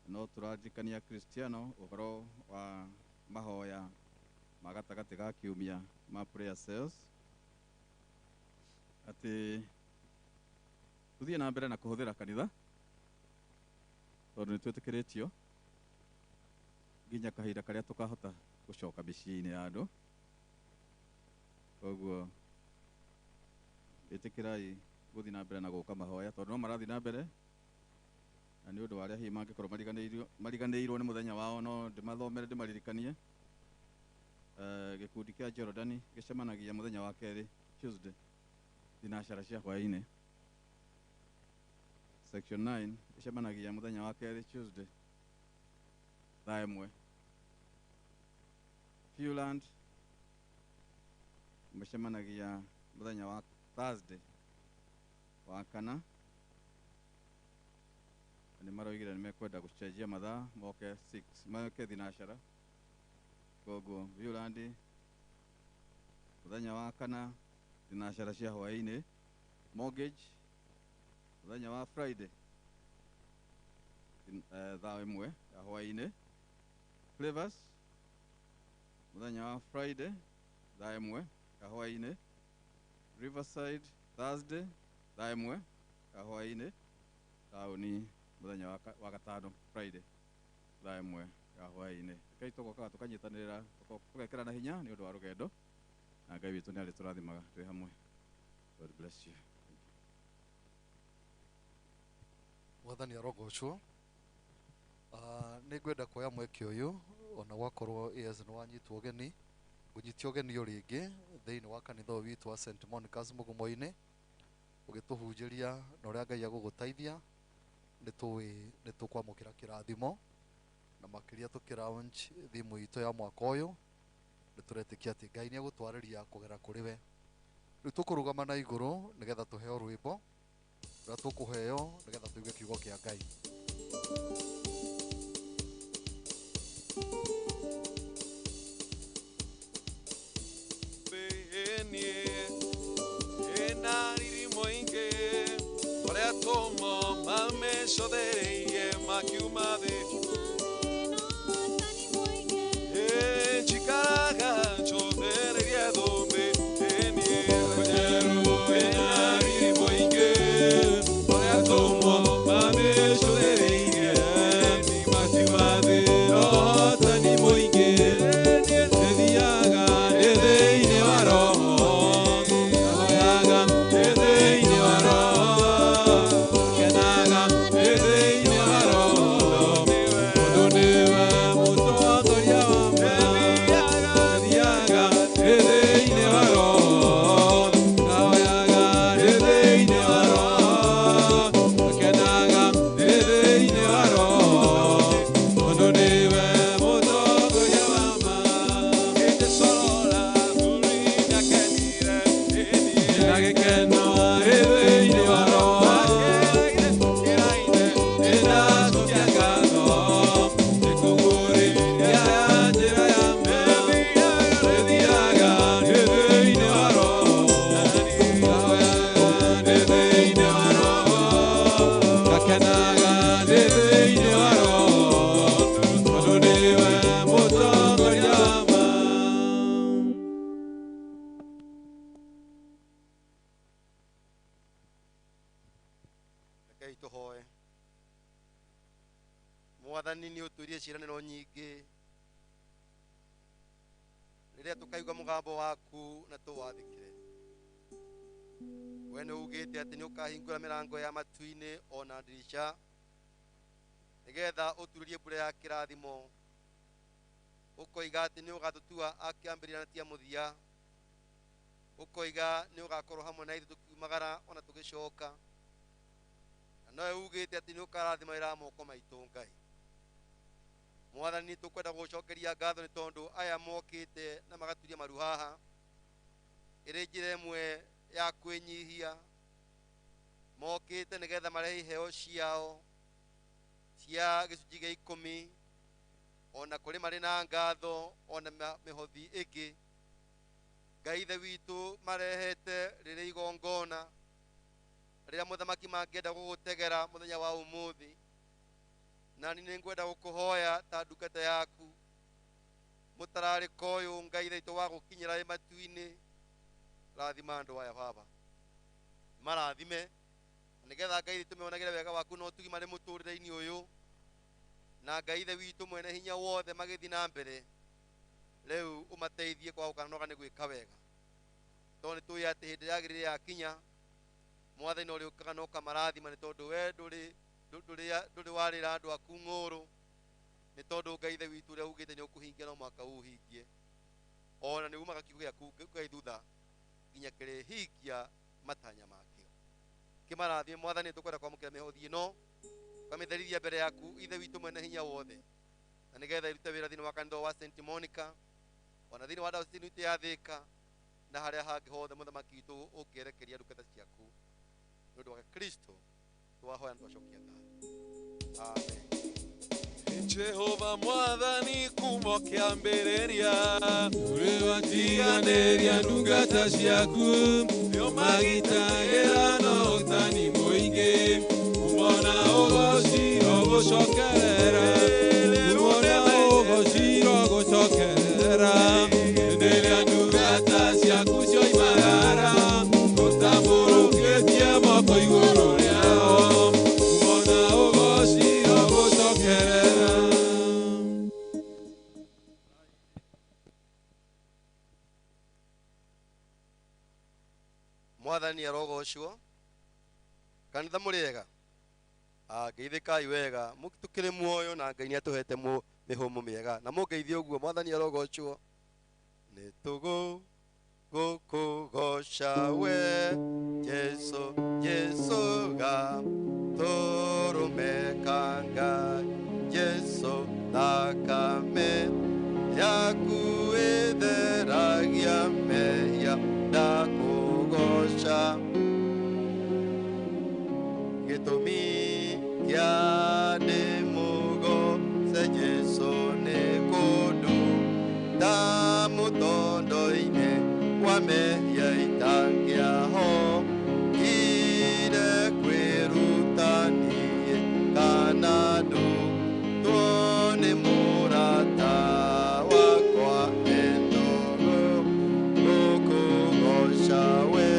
No tũraririkania Kristiano ũhoro wa mahoya ma gatagatĩ ga kiumia ma prayer cells, atĩ tũthiĩ na mbere na kũhũthĩra kanitha tondũ nĩ twĩtĩkĩrĩtio nginya kahinda karĩa tũkahota gũcoka mĩciĩ-inĩ ya andũ. Koguo ĩtĩkĩrai gũthiĩ na mbere na gũka mahoya tondũ no marathiĩ na mbere na nĩ ũndũ wa arĩa hihi mangĩkorwo mariganĩirwo nĩ mũthenya wao. No ndĩmathomere ndĩmaririkanie gĩkundi kĩa Jordan gĩcemanagia mũthenya wa kerĩ Tuesday thinacara cia hwaĩ-inĩ. Section 9 ĩcemanagia mũthenya wa kerĩ Tuesday thaa 1. Viewland mĩcemanagia mũthenya wa Thursday wa kana. Nĩ maroigire nĩ mekwenda gũcenjia mathaa moke 6 moke thinacara. Koguo Viewland mũthenya wa kana thinacara cia hwaĩ-inĩ. Mortgage mũthenya wa Friday thaa 1 ya hwaĩ-inĩ. Flavors mũthenya wa Friday thaa 1 ya hwaĩ-inĩ. Riverside Thursday thaa 1 ya hwaĩ-inĩ. Taũni mũthenya wa gatano Friday thaa 1 ya hwaĩ-inĩ. Kai tũgokaga tũkanyitanĩrĩra tũgekĩrana hinya nĩ ũndũ wa rũgendo na Ngai witũ nĩ arĩ tũrathimaga twĩ hamwe. God bless you. Mwathani arogocwo. Nĩ ngwenda kuoya mweke ũyũ ona gwakorwo nĩ wanyitwo ũgeni ngũnyitio ũgeni ũrĩngĩ thĩinĩ wa kanitha ũyũ witũ wa St Monica's Mũgumo-inĩ ũgĩtũhunjĩria na ũrĩa Ngai agũgũteithia. Nĩ tũkwamũkĩra kĩrathimo na makĩria tũkĩlaunch thimũ itũ ya mwaka ũyũ. Nĩ tũretĩkia atĩ Ngai nĩ egũtwarĩria kũgera kũrĩ we. Rĩu tũkũrũgama na igũrũ nĩgetha tũheo rwĩmbo rũrĩa tũkũheo nĩgetha tũigue kiugo kĩa Ngai. Sodereiye makiumade chikaraga chodereiye dombe enie konyero enari moinge ora tomo mame sodereiye ni makiumade otani moinge ediaga edeine varo ediaga edeine varo Mwathani nĩ ũtũrie ciĩranĩro nyingĩ rĩrĩa tũkaigua mũgambo waku na tũwathĩkĩre. We nĩ ugĩte atĩ nĩ ũkahingũra mĩrango ya matu-inĩ ona ndirica nĩgetha ũturĩrie mbura ya kĩrathimo ukoiga ati ni ugatutua akiambirira na tia muthia ukoiga ni ugakorwo hamwe na ithu tukiumagara ona tugicoka na noe ugite ati ni ukarathimira moko maitu Ngai. Mwathani tukwenda gucokeria ngatho ni tondu aya mokite na magaturia maru haha iri njira imwe ya kwinyihia mokite nigetha marehe iheo ciao cia gicunji gia 10 ona kuri mari na ngatho ona mihothi ingi Ngai ithe witu marehete riri igongona rira muthamaki mangienda gugutegera muthenya wa umuthi na ni ngwenda gukuhoya ta ndungata yaku mutarariko uyu Ngai ithe witu wa gukinyira matu-ini rathima andu aya baba marathime nigetha Ngai ithe tumeonagire wega waku no tugi mari muturire-ini uyu na Ngai ithe witu mwene hinya wothe magithi na mbere riu umateithie kwa ukanoga ni gwika wega toni tu ya hindi yagirire yakinya mwathani uri ukaga no kamarathima ni tondu we nduri warira andu aku ng'uru ni tondu Ngai ithe witu ria ugite ni ukuhingia no mwaka uhingie ona ni umaga kiugo giaku Ngai thutha nginya kirihingia matanya make kimarathime mwathani tukwenda kwamukira mihothi ino kamitherithia mbere yaku ithe witu mwene hinya wothe na nigetha irute wira thini wa kanitha wa St Monica ona thini wa Dawson ite ya Thika na haria hangi hothe muthamaki witu ukierekeria ndungata ciaku nundu wa Kristo twahoya twacokia ngatho amen. Jehova mwathani kuma kiambĩrĩria uri watiganĩria ndungata ciaku magitagĩra na ũtani mũingĩ kumona ũgociro gũcokerera kumona ũgociro gũcokerera rĩrĩa ndungata ciaku cioimagara ũtambũrũkĩtie moko igũrũ rĩao kumona ũgociro gũcokerera. Mwathani arogocwo kanitha muriega ngeithikai wega tukiri muoyo na Ngai ni atuhete mihumu miega na mungeithie uguo mwathani arogocwo ni tugu gukugoca we Jesu Jesu ga turumeka Ngai Jesu thakame yaku itheragia mehia ndakugoca gitumi kia ndi mugoce Jesu ni kundu ta mutondo-ini wa mehia itangiaho ire kwirutanie kana ndutuo ni murata wakwa endogo gukugoca we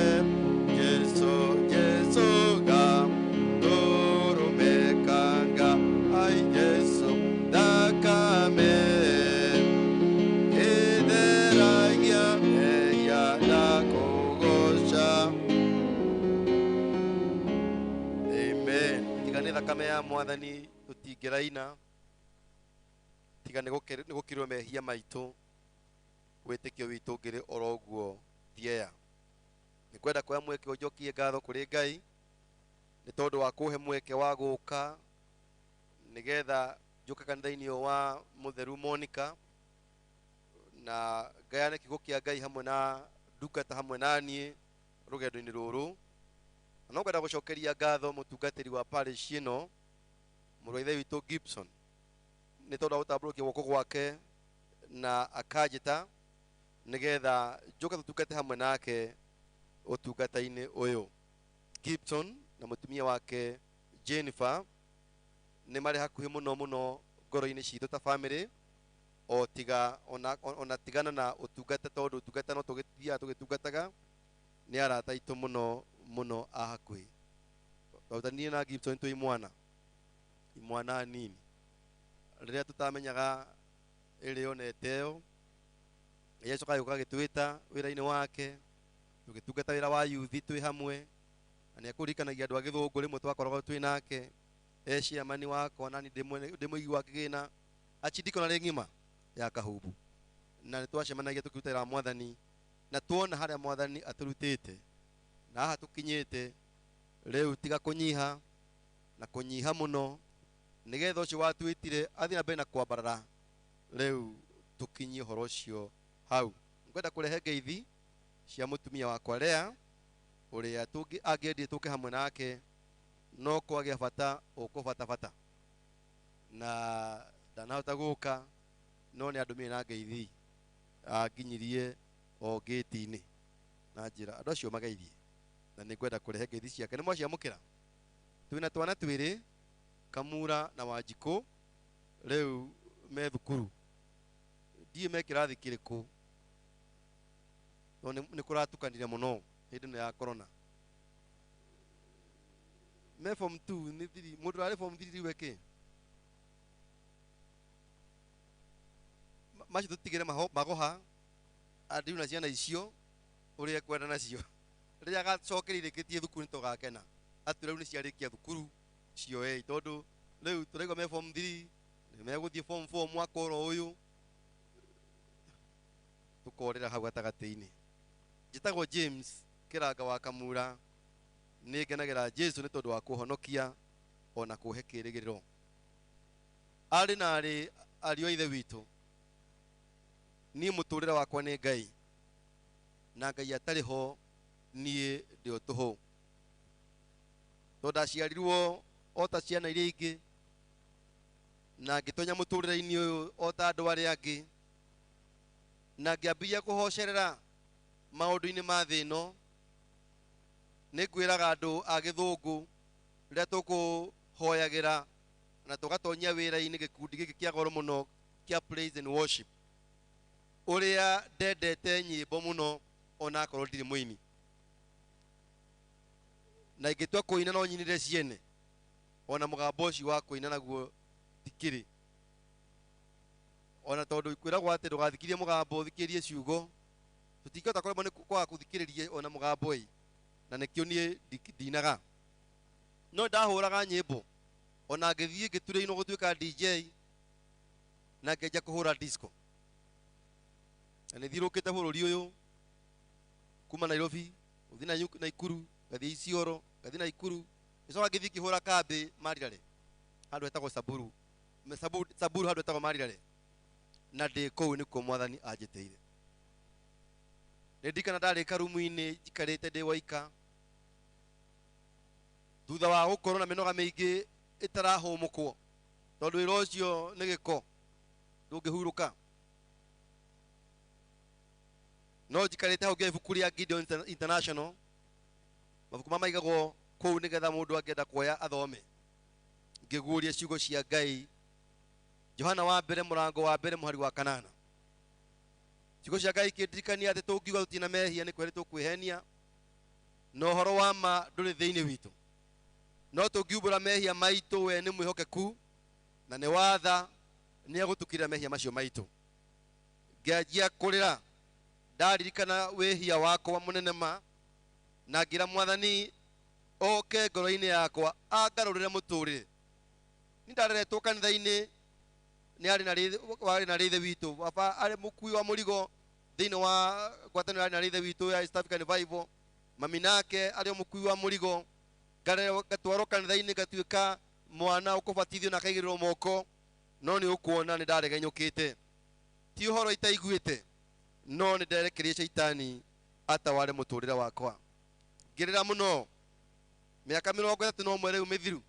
Jesu Jesu ga turumekanga ai Jesu thakame itheragia mehia ndakugoca. Amen. Tiga ni thakame ya mwathani tutingiraina tiga ni gukirwo mehia maitu witikio witu ngiri oroguo thiea ni kwenda kwa mweke ujokie ngatho kuri Ngai ni tondu wa kuhe mweke wa guka nigetha njuka kanitha-ini wa mutheru Monica na gayane kigo kia Ngai hamwe na ndungata hamwe nanie rugendo-ini ruru no kwenda gucokeria ngatho mutungatiri wa parish ino murwaithe witu Gibson ni tondu gutambũrũkia guoko gwake na akajita nigetha njuka tutungate hamwe nake utungata-ini uyu. Gibson na mutumia wake Jennifer ni mari hakuhi muno muno ngoro-ini citu ta family o tiga ona tigana na utungata tondu utungata no tugithia tugitungataga ni arata itu muno muno ahakuhi twautanie na Gibson twi imwana nini riria tutamenyaga iri oneteo Yesu kayuka gitwita wira-ini wake tugitungata wira wa youth twi hamwe ani akurikanagia andu agithungu rimwe twakoragwo twi nake ciamani wakwa nani ndimwigi wa kigina achindiko na ringima ya kahubu na twacemanagia tukirutira mwathani na tuona haria mwathani aturutite na haha tukinyite riu tiga kunyiha na kunyiha muno nigetha ucio watwitire athi na mbere na kwambarara riu tukinyie horo ucio hau ngwenda kurehe ngeithi cia mutumia wakwa Lea uria tungi angiendie tuke hamwe nake no kwagia bata ukubata na ndanahota guka no ni andumire na ngeithi anginyirie o gate-ini na njira andu acio mageithie na ningwenda kurehe ngeithi ciake ni mwaciamukira twina twana twiri Kamura na Wanjiku riu me thukuru ndie me kirathi kiriku no ni kuratukanire muno hindi ya corona me form 2 ni 3 mundu ari form 3 weke maci tutigire magoha andi na ciana icio uria kwenda nacio riria gacokerire kitie thukuru nitugakena atu riu ni ciarikia thukuru cio tondu riu turaigo me form 3 ni meguthie form 4 mwaka oro uyu tukorera hau gatagati-ini njitagwo James Kiranga wa Kamura ni ngenagira Jesu ni tondu wa kuhonokia ona kuhe kirigiriro ari na ari ithe witu ni muturira wakwa ni Ngai na Ngai atari ho nie ndio tuho tonda ciarirwo ota ciana iria ingi na ngitonya muturira-ini uyu ota andu aria angi na ngiambia kuhocerera maundu-ini ma thi ino ni ngwiraga andu a githungu riria tukuhoyagira na tugatonyia wira-ini gikundi giki kia goro muno kia praise and worship uria ndendete nyimbo muno ona akorwo ndiri muini na ingitua kuina no nyinire ciene ona mugambo ucio wa kuina naguo tikiri ona tondu kwiragwo ati ndugathikirie mugambo thikirie ciugo tutikota korwo ni kwa kuthikiririe ona mugambo na nikio nie ndinaga no ndahuraga nyimbo ona ngithie ngituire ino gutuika DJ na ngeja kuhura disco na nithirukite bururi uyu kuma Nairobi uthi na Naikuru gathi Isiolo gathi Naikuru icoka ngithi kihura kambi Marirare handu hetagwo Saburu handu hetagwo Marirare na ndi kou nikuo mwathani anjiteire ndikana ndari karumu-ini njikarite ndi waika thutha wa gukorwo na minoga miingi itarahumukwo tondu wira ucio ni giko ndungihuruka no njikarite hau ngia ibuku ria Gideon International mabuku mamaigagwo kou nigetha mundu angienda kuoya athome ngiguria ciugo cia Ngai Johana wa mbere murango wa mbere muhari wa 8 ciugo cia Ngai kindirikania ati tungiuga tutina mehia ni kweri tukwihenia no horo wa ma nduri thiini witu no tungiumbura mehia maitu we ni mwihokeku na ni watha ni agutukira mehia macio maitu ngianjia kurira ndaririkana wehia wakwa munene ma na ngira mwathani oke ngoro-ini yakwa angarurire muturire ni ndareretwo kanitha-ini ni ari na rithe witu baba ari mukui wa murigo thiini wa ngwataniro ari na rithe witu ya East African Revival mami nake ari mukui wa murigo gatwarwo kanitha-ini gatuika mwana ukubatithio na kaigirwo moko no ni ukuona ni ndaregenyukite ti uhoro itaiguite no ni nderekerie shaitani ataware muturire wakwa ngirira muno miaka 31 riu mithiru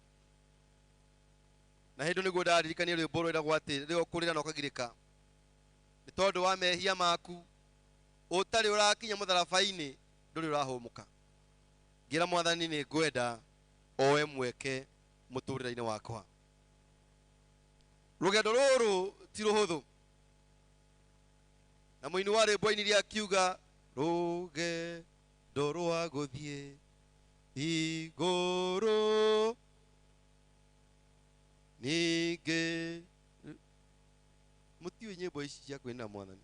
na hindu niguo ndaririkania rwimbo rwiragwo ati rio kurira na ukagirika ni tondu wa mehia maku utari urakinya mutharaba-ini nduri urahumuka ngira mwathani ni ngwenda owe mweke muturire-ini wakwa rugendo ruru ti ruhuthu na muini wa rwimbo-ini ria kiuga rugendo rwa guthie iguru nige mutiwe nyimbo ici cia kwina mwathani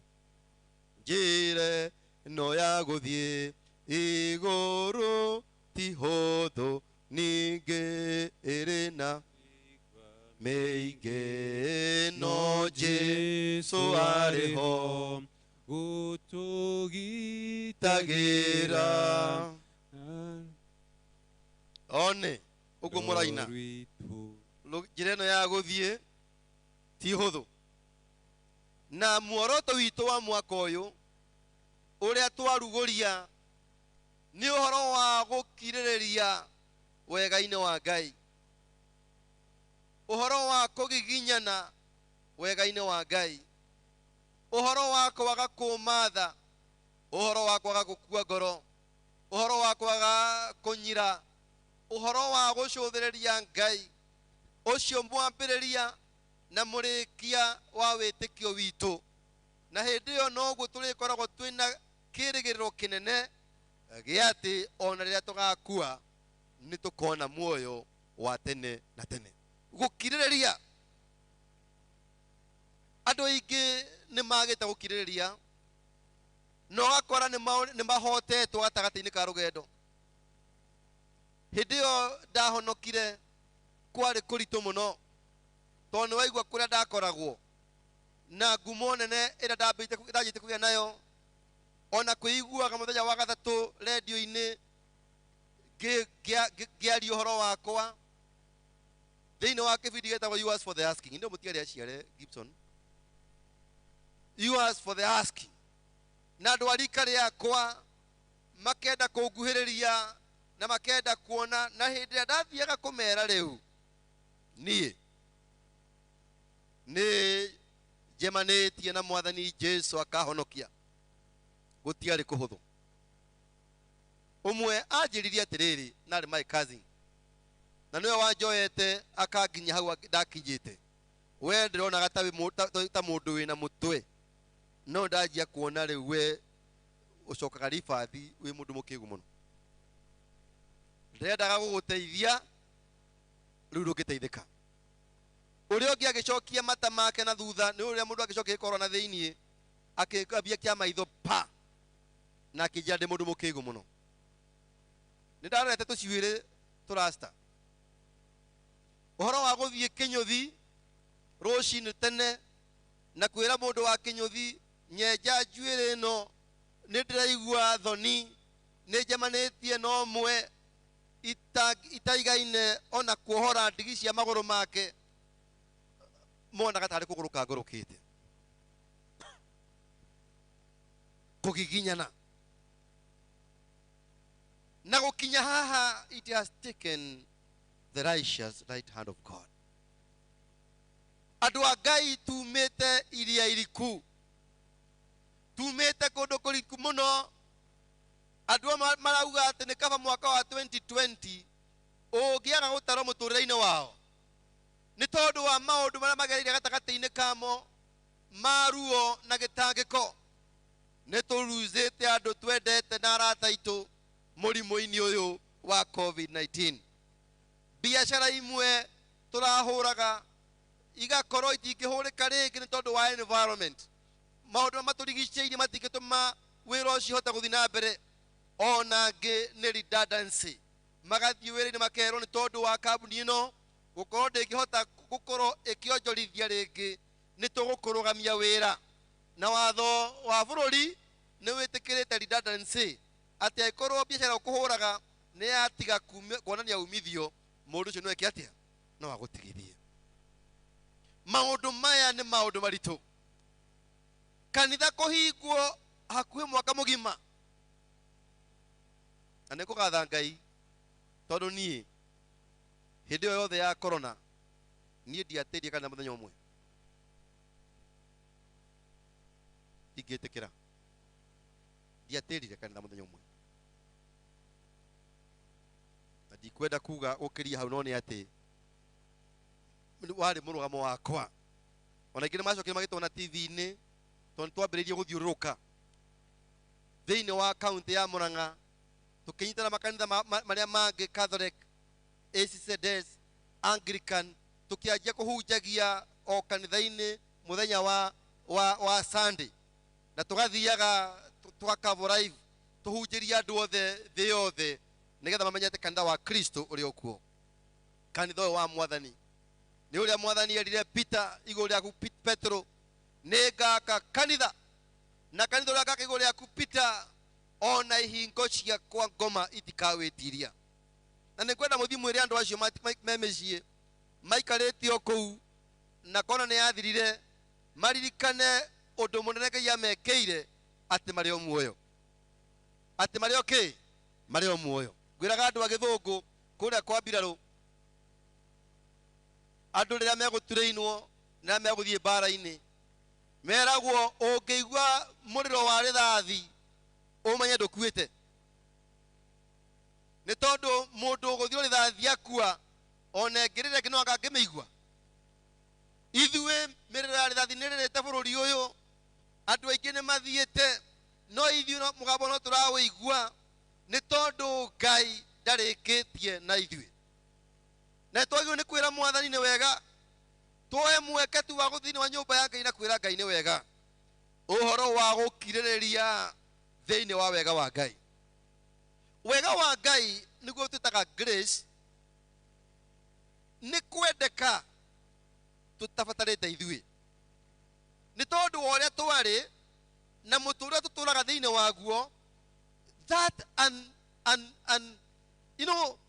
njire no ya guthie iguru ti huthu ninge iri na meige no Jesu ariho gutugitagira one uguo muraina njira ĩno ya gũthiĩ ti hũthũ na muoroto witũ wa mwaka ũyũ ũrĩa twarugũria nĩ ũhoro wa gũkirĩrĩria wega-inĩ wa Ngai, ũhoro wa kũgiginyana wega-inĩ wa Ngai, ũhoro wa kwaga kũmatha, ũhoro wa kwaga gũkua ngoro, ũhoro wa kwaga kũnyira, ũhoro wa gũcũthĩrĩria Ngai ũcio mwambĩrĩria na mũrĩkia wa wĩtĩkio witũ. Na hĩndĩ ĩyo noguo tũrĩkoragwo twĩna kĩrĩgĩrĩro kĩnene gĩa atĩ ona rĩrĩa tũgakua nĩ tũkona muoyo wa tene na tene. Gũkirĩrĩria, andũ aingĩ nĩ magĩte gũkirĩrĩria na ũgakora nĩ mahotetwo gatagatĩ-inĩ ka rũgendo. Hĩndĩ ĩyo ndahonokire kwarĩ kũritũ mũno tondũ nĩ waigua kũrĩa ndakoragwo na ngumo nene ĩrĩa ndanjĩte kũgĩa nayo, ona kwĩiguaga mũthenya wa gatatũ redio-inĩ ngĩaria ũhoro wakwa thĩinĩ wa kĩbindi gĩtagwo Yours for the Asking. Ndio mũtiarĩ aciare Gibson, Yours for the Asking, na andũ a rika rĩakwa makenda kũnguhĩrĩria na makenda kuona. Na hĩndĩ ĩrĩa ndathiaga kũmera rĩu niĩ nĩ njemanĩtie na Mwathani Jesu akahonokia, gũtiarĩ kũhũthũ. Ũmwe anjĩririe atĩrĩrĩ, narĩ my cousin, na nĩwe wanjoete akanginya hau ndakinyĩte, we ndĩronaga ta mũndũ wĩna mũtwe, no ndanjia kuona rĩu we ũcokaga ribathi wĩ mũndũ mũkĩgu mũno. Ndendaga gũgũteithia rĩu ndũngĩteithĩka. Ũrĩa ũngĩ agĩcokia mata make na thutha nĩ ũrĩa mũndũ agĩcokia gĩkoro na thĩiniĩ akĩambia kĩa maitho pa na akĩnjĩra ndĩ mũndũ mũkĩgu mũno. Nĩ ndarorete tũciũrĩ tũrasta, ũhoro wa gũthiĩ kĩnyũthi rũcinĩ tene na kwĩra mũndũ wa kĩnyũthi nyenja njuĩrĩ ĩno nĩ ndĩraigua thoni, nĩ njemanĩtie na ũmwe itaigaine ona kuohora ndigi cia magũrũ make, monaga tarĩ kũgũrũka ngũrũkĩte. Kũgiginyana na gũkinya haha, it has taken the righteous right hand of God. Andũ a Ngai tumĩte iria iriku, tumĩte kũndũ kũriku mũno. Andũ marauga atĩ nĩ kaba mwaka wa 2020 ũngĩaga gũtarwo mũtũrĩre-inĩ wao nĩ tondũ wa maũndũ marĩa magereire gatagatĩ-inĩ kamo maruo na gĩtangĩko. Nĩ tũruzĩte andũ twendete na arata aitũ mũrimũ-inĩ ũyũ wa COVID-19. Biacara imwe tũrahũraga igakorwo itingĩhũrĩka rĩngĩ nĩ tondũ wa environment. Maũndũ matũrigicĩirie matingĩtũma wĩra ũcio ũhote gũthiĩ na mbere. Ona angĩ nĩ redundancy, magathiĩ wĩra-inĩ makerwo nĩ tondũ wa kambuni ĩno gũkorwo ndĩngĩhota gũkorwo ĩkĩonjorithia rĩngĩ nĩ tũgũkũrũgamia wĩra. Na watho wa bũrũri nĩ wĩtĩkĩrĩte redundancy, atĩ angĩkorwo biacara ũkũhũraga nĩ yatiga kuonania umithio, mũndũ ũcio nĩ eke atĩa, no agũtigithie. Maũndũ maya nĩ maũndũ maritũ. Kanitha kũhingwo hakuhĩ mwaka mũgima, na nĩ kũgatha Ngai tondũ niĩ hĩndĩ ĩyo yothe ya corona niĩ ndiatĩrie kanitha mũthenya ũmwe, ingĩtĩkĩra ndiatĩrire kanitha mũthenya ũmwe. Na ndikwenda kuga ũkĩria hau, no nĩ atĩ warĩ mũrũgamo wakwa. Ona ingĩ nĩ macokire magĩtwona TV-inĩ tondũ twambĩrĩirie gũthiũrũrũka thĩinĩ wa kaunti ya Mũrang'a, tũkĩnyitana makanitha marĩa mangĩ, Catholic, ACCDS, Anglican, tũkĩanjia kũhunjagia o kanitha-inĩ mũthenya wa Sunday, na tũgathiaga tũgakavo live tũhunjĩria andũ othe thĩ yothe nĩgetha mamenyete kanitha wa Kristo ũrĩ okuo, kanitha ũyũ wa Mwathani. nĩ ũrĩa mwathani erire Peter igũrũ rĩaku Petro, nĩ ngaka kanitha, na kanitha ũrĩa ngaka igũrũ rĩaku Peter, ona ihingo ciakwa ngoma itikawĩtiria. Na nĩ kwenda mũthiĩ mwĩre andũ acio me mĩciĩ maikarĩte o kũu na kona nĩ yathirire, maririkane ũndũ mũnene Ngai amekĩire, atĩ marĩ o muoyo, atĩ marĩ o kĩ, marĩ o muoyo. Ngwĩraga andũ a Gĩthũngũ kũrĩa kwa mbirarũ, andũ rĩrĩa megũturĩinwo na megũthiĩ mbara-inĩ, meragwo ũngĩigua mũrĩro wa rĩthathi ũmenye ndũkuĩte. Nĩ tondũ mũndũ ũgũthiĩ rĩthathi akua, ona ngĩrĩre ngĩ no akangĩmĩigua. Ithuĩ mĩrĩro ya rĩthathi nĩ rĩrĩte bũrũri ũyũ, andũ aingĩ nĩ mathiĩte, no ithuĩ mũgambo no tũrawĩigua, nĩ tondũ Ngai ndarĩkĩtie na ithuĩ. Na twagĩrĩirwo nĩ kwĩra mwathani nĩ wega, tuoe mweke tu wa gũthiĩ wa nyũmba ya Ngai na kwĩra Ngai nĩ wega, ũhoro wa gũkirĩrĩria thĩinĩ wa wega wa Ngai. Wega wa Ngai nĩguo twĩtaga grace, nĩ kwendeka tũtabatarĩte ithuĩ. Nĩ tondũ wa ũrĩa twarĩ na mũtũũrĩre tũtũũraga thĩinĩ waguo, that you know,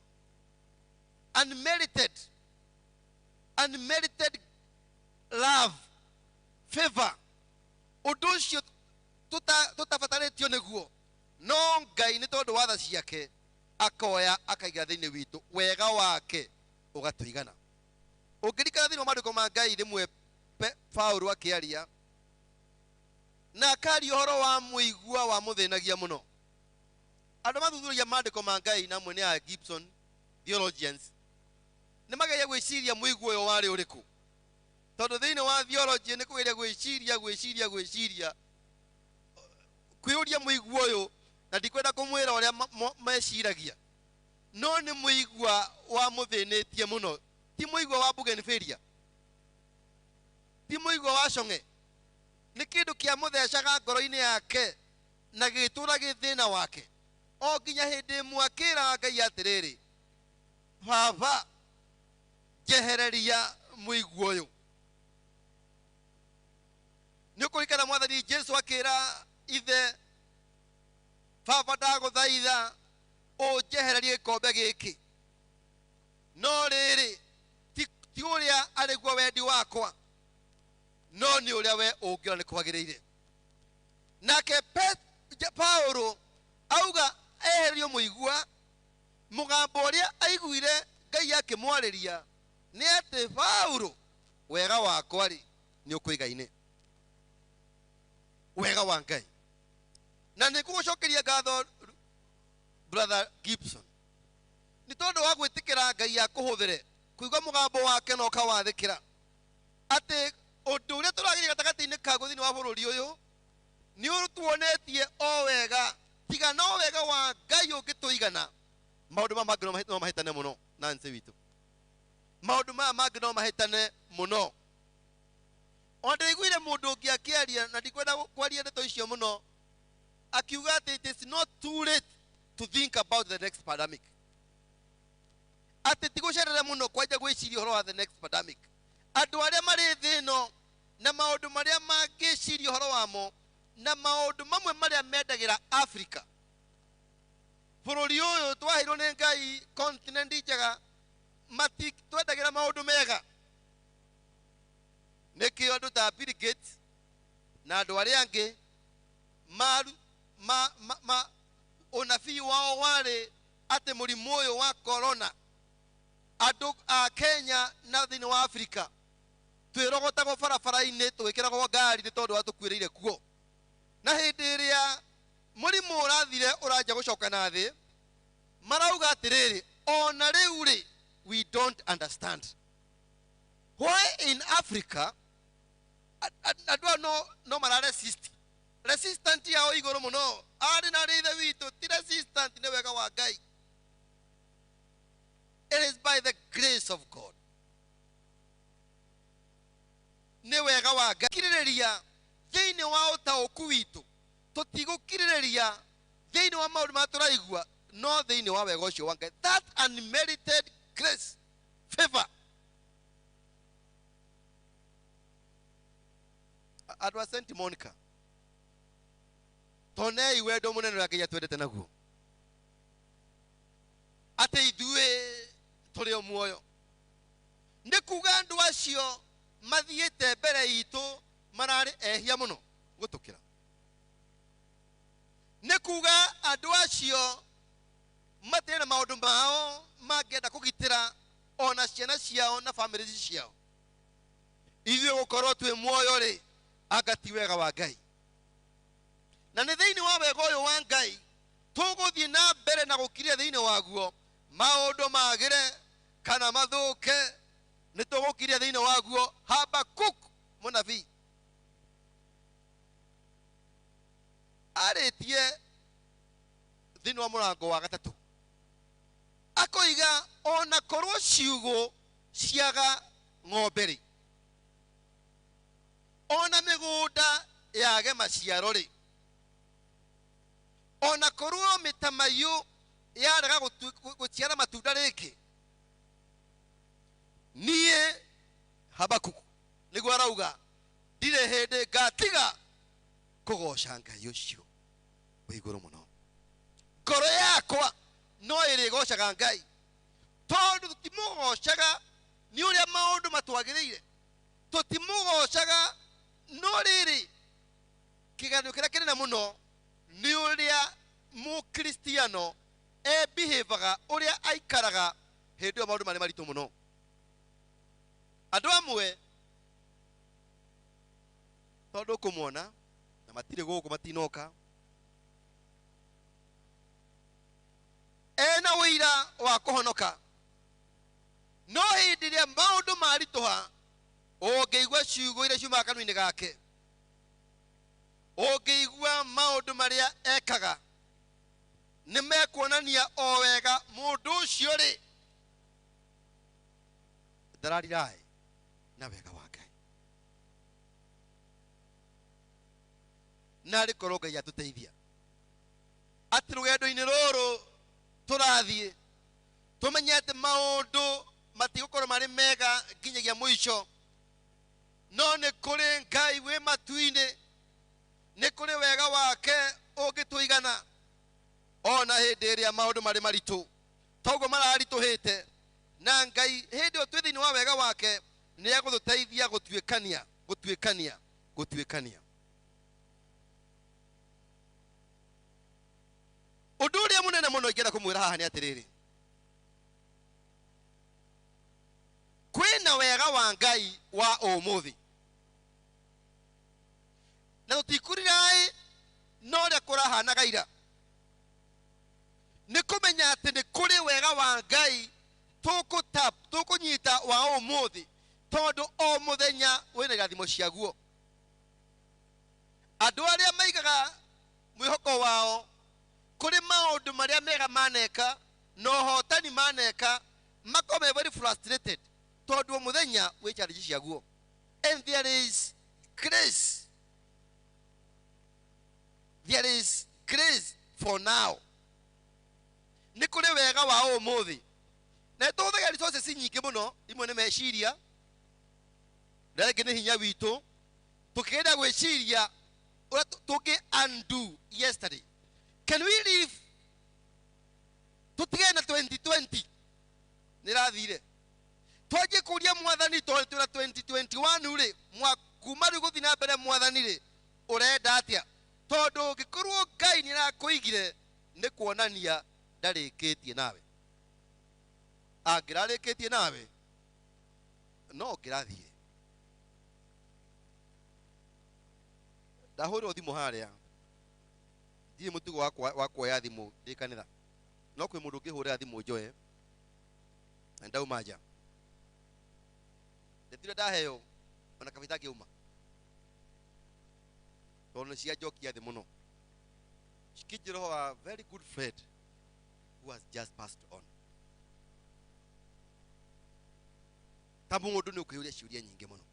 unmerited love, favor, ũndũ ũcio tũtabatarĩtio nĩguo, no Ngai nĩ tondũ wa tha ciake akoya akaiga thĩinĩ witũ, wega wake ũgatũigana. Ũngĩrikana thĩinĩ wa maandĩko ma Ngai rĩmwe Paulo akĩaria na akaria ũhoro wa mũigua wa mũthĩnagia mũno. Andũ mathuthuragia maandĩko ma Ngai na amwe nĩ a Gibson theologians nĩ mageria gwĩciria mũigua ũyũ warĩ ũrĩkũ, tondũ thĩinĩ wa theology nĩ kũgeria gwĩciria kwĩũria mũigua ũyũ, na ndikwenda kũmwĩra ũrĩa meciragia, no nĩ mũigua wa mũthĩnĩtie mũno, ti mũigua wa bougainvillea, ti mũigua wa cong'e, nĩ kĩndũ kĩa mũthecaga ngoro-inĩ yake na gĩtũra gĩthĩna wake, o nginya hĩndĩ ĩmwe akĩra Ngai atĩrĩrĩ, Baba njehereria mũigua ũyũ. Nĩ ũkũrikana mwathani Jesũ akĩra ithe, Baba ndagũthaitha ũnjehererie gĩkombe gĩkĩ, no rĩrĩ ti ũrĩa arĩguo wendi wakwa, no nĩ ũrĩa we ũngĩona nĩ kwagĩrĩire. Nake Paulo auga eherio mũigua, mũgambo ũrĩa aiguire Ngai akĩmwarĩria nĩ atĩ, Paulo wega wakwa rĩ nĩ ũkũigaine, wega wa Ngai. Na nĩ kũgũcokeria ngatho brother Gibson, nĩ tondũ wa gwĩtĩkĩra Ngai akũhũthĩre kũigua mũgambo wake na ũkawathĩkĩra, atĩ ũndũ ũrĩa tũrageria gatagatĩ-inĩ kaguo thĩinĩ wa bũrũri ũyũ nĩ ũtuonetie o wega, tiga no wega wa Ngai ũngĩtũigana, maũndũ maya mangĩ no mahĩtane mũno. Nancy witũ, maũndũ maya mangĩ no mahĩtane mũno. O ndaiguire mũndũ ũngĩ akĩaria, na ndikwenda kwaria ndeto icio mũno, akiuga atĩ it is not too late to think about the next pandemic. Atĩ ti gũcerera mũno kwanja gwĩciria ũhoro wa the next pandemic. Andũ arĩa marĩ thĩ ĩno na maũndũ marĩa mangĩciria ũhoro wamo, na maũndũ mamwe marĩa mendagĩra Africa, bũrũri ũyũ twaheirwo nĩ Ngai continent njega, twendagĩra maũndũ mega. Nĩkĩo andũ ta Bill Gates na andũ arĩa angĩ ũnabii wao warĩ atĩ mũrimũ ũyũ wa corona, andũ a Kenya na thĩinĩ wa Africa twĩrogotagwo barabara-inĩ tũgĩkĩragwo ngari nĩ tondũ wa tũkuĩrĩire kuo. Na hĩndĩ ĩrĩa mũrimũ ũrathire ũranja gũcoka na thĩ, marauga atĩrĩrĩ, ona rĩu rĩ, we don't understand why in Africa andũ no mara resistant yao igũrũ mũno. Arĩ na ithe witũ ti resistant, nĩ wega wa Ngai. It is by the grace of God, nĩ wega wa Ngai. Kirĩrĩria thĩinĩ wa ũtaũku witũ, tũtigũkirĩrĩria thĩinĩ wa maũndũ marĩa tũraigua, no thĩinĩ wa wega ũcio wa Ngai, that unmerited grace, favor. andå a St Monica tonei wendo må nene å rä a Ngai atwendete naguo atä ithuä tå rä o muoyo nä kuga andå acio mathiäte mbere itå mararä ehia må no gå tå kä ra nä kuga andå acio matirä na maå ndå mao mangĩenda kå gitä ra ona ciana ciao na bamĩrĩ ciao ithuĩ gũkorwo twĩ muoyo rĩ anga ti wega wa Ngai na nĩ thĩinĩ wa wega ũyũ wa Ngai tũgũthiĩ na mbere na gũkirĩra thĩinĩ waguo maũndũ magĩre kana mathũke nĩ tũgũkirĩra thĩinĩ waguo Habakuk mũnabii arĩtie thĩinĩ wa mũrango wa gatatũ akoiga ona korwo ciugũ ciaga ng'ombe rĩ ona mĩgũnda yage maciaro rĩ ona korwo mĩtamaiyũ yarega gũciara matunda rĩngĩ niĩ Habakuku nĩguo arauga ndirĩ hĩndĩ ngatiga kũgoca Ngai ũcio wĩ igũrũ mũno ngoro yakwa no ĩrĩgocaga Ngai tondũ tũtimũgocaga nĩ ũrĩa maũndũ matwagĩrĩire tũtimũgocaga no rĩrĩ kĩganio kĩrĩa kĩnene mũno nĩ ũrĩa mũkristiano ebihevaga ũrĩa aikaraga hĩndĩ ĩyo maũndũ marĩ maritũ mũno andũ amwe tondũ kũmuona na matirĩ gũkũ matinoka ena wĩira wa kũhonoka no hĩndĩ ĩrĩa maũndũ maritũha ũngĩigua ciugo iria ciumaga kanua-inĩ gake ũngĩigua maũndũ marĩa ekaga nĩ mekuonania o wega mũndũ ũcio rĩ ndarariraĩ na wega wa Ngai na rĩkorwo Ngai atũteithia atĩ rũgendo-inĩ rũrũ tũrathiĩ tũmenye atĩ maũndũ matigũkorwo marĩ mega nginyagia mũico no nĩ kũrĩ Ngai wĩ matu-inĩ nĩ kũrĩ wega wake ũngĩtũigana ona hĩndĩ ĩrĩa maũndũ marĩ maritũ toguo mararitũhĩte na Ngai hĩndĩ ĩyo twĩ thĩinĩ wa wega wake nĩ egũtũteithia gũtuĩkania ũndũ ũrĩa mũnene mũno ingĩenda kũmwĩra haha nĩ atĩrĩrĩ kwĩna wega wa Ngai wa ũmũthĩ na tũtikũriraĩ no ũrĩa kũrahanaga ira nĩ kũmenya atĩ nĩ kũrĩ wega wa Ngai tũkũnyita wa ũmũthĩ tondũ o mũthenya wĩna irathimo ciaguo andũ arĩa maigaga mwĩhoko wao kũrĩ maũndũ marĩa mega maneka na ũhotani maneka makorwo very frustrated tondũ o mũthenya wĩ challenge ciaguo and there is grace for now nĩ kũrĩ wega wa ũmũthĩ na tũhũthagĩra resources nyingĩ mũno imwe nĩ meciria na rĩngĩ nĩ hinya witũ tũkĩenda gwĩciria ũrĩa tũngĩ undo yesterday. Can we live tutige na 2020 nĩrathire twanjie kũria mwathani tondũ twĩna 2021 rĩ kuma rĩu gũthiĩ na mbere mwathani rĩ ũrenda atĩa tondũ ũngĩkorwo Ngai nĩ arakũigire nĩ kuonania ndarĩkĩtie nawe angĩrarĩkĩtie nawe no ngĩrathire ndahũrĩrwo thimũ harĩa ndirĩ mũtugo wa kuoya thimũ ndĩ kanitha no kwĩ mũndũ ũngĩhũrĩra thimũ njoe na ndauma nja ndetire ndaheo ona kabita ngĩuma tondũ nĩcianjokia thĩ mũno cikĩnjĩra a very good friend who has just passed on ta mũndũ nĩ ũkĩũria ciũria nyingĩ mũno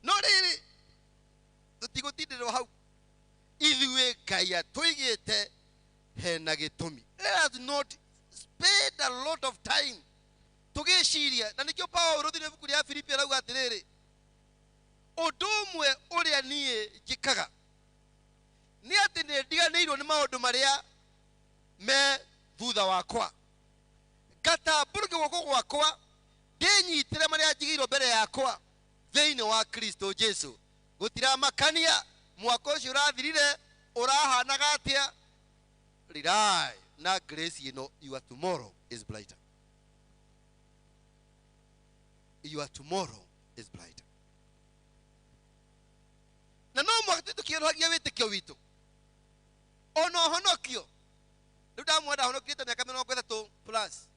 no rĩrĩ tũtigũtindĩrwo hau ithuĩ Ngai atũigĩte hena gĩtũmi. Let us not spend a lot of time tũgĩciria na nĩkĩo Paulo thĩinĩ wa ibuku rĩa Filipi arauga atĩrĩrĩ Ũndũ ũmwe ũrĩa niĩ njĩkaga nĩ atĩ nĩ ndiganĩirwo nĩ maũndũ marĩa me thutha wakwa, ngatambũrũkia guoko gwakwa ndĩnyitĩre marĩa njigĩirwo mbere yakwa thĩinĩ wa Kristo Jesu. Gũtiramakania mwaka ũcio ũrathirire ũrahanaga atĩa. Rely na grace ĩno, your tomorrow is brighter. Your tomorrow is brighter. Na no mwaka tukĩrohagia wĩtĩkio witũ ona ũhonokio. Rĩu ndamwenda honokĩte mĩaka 30 plus.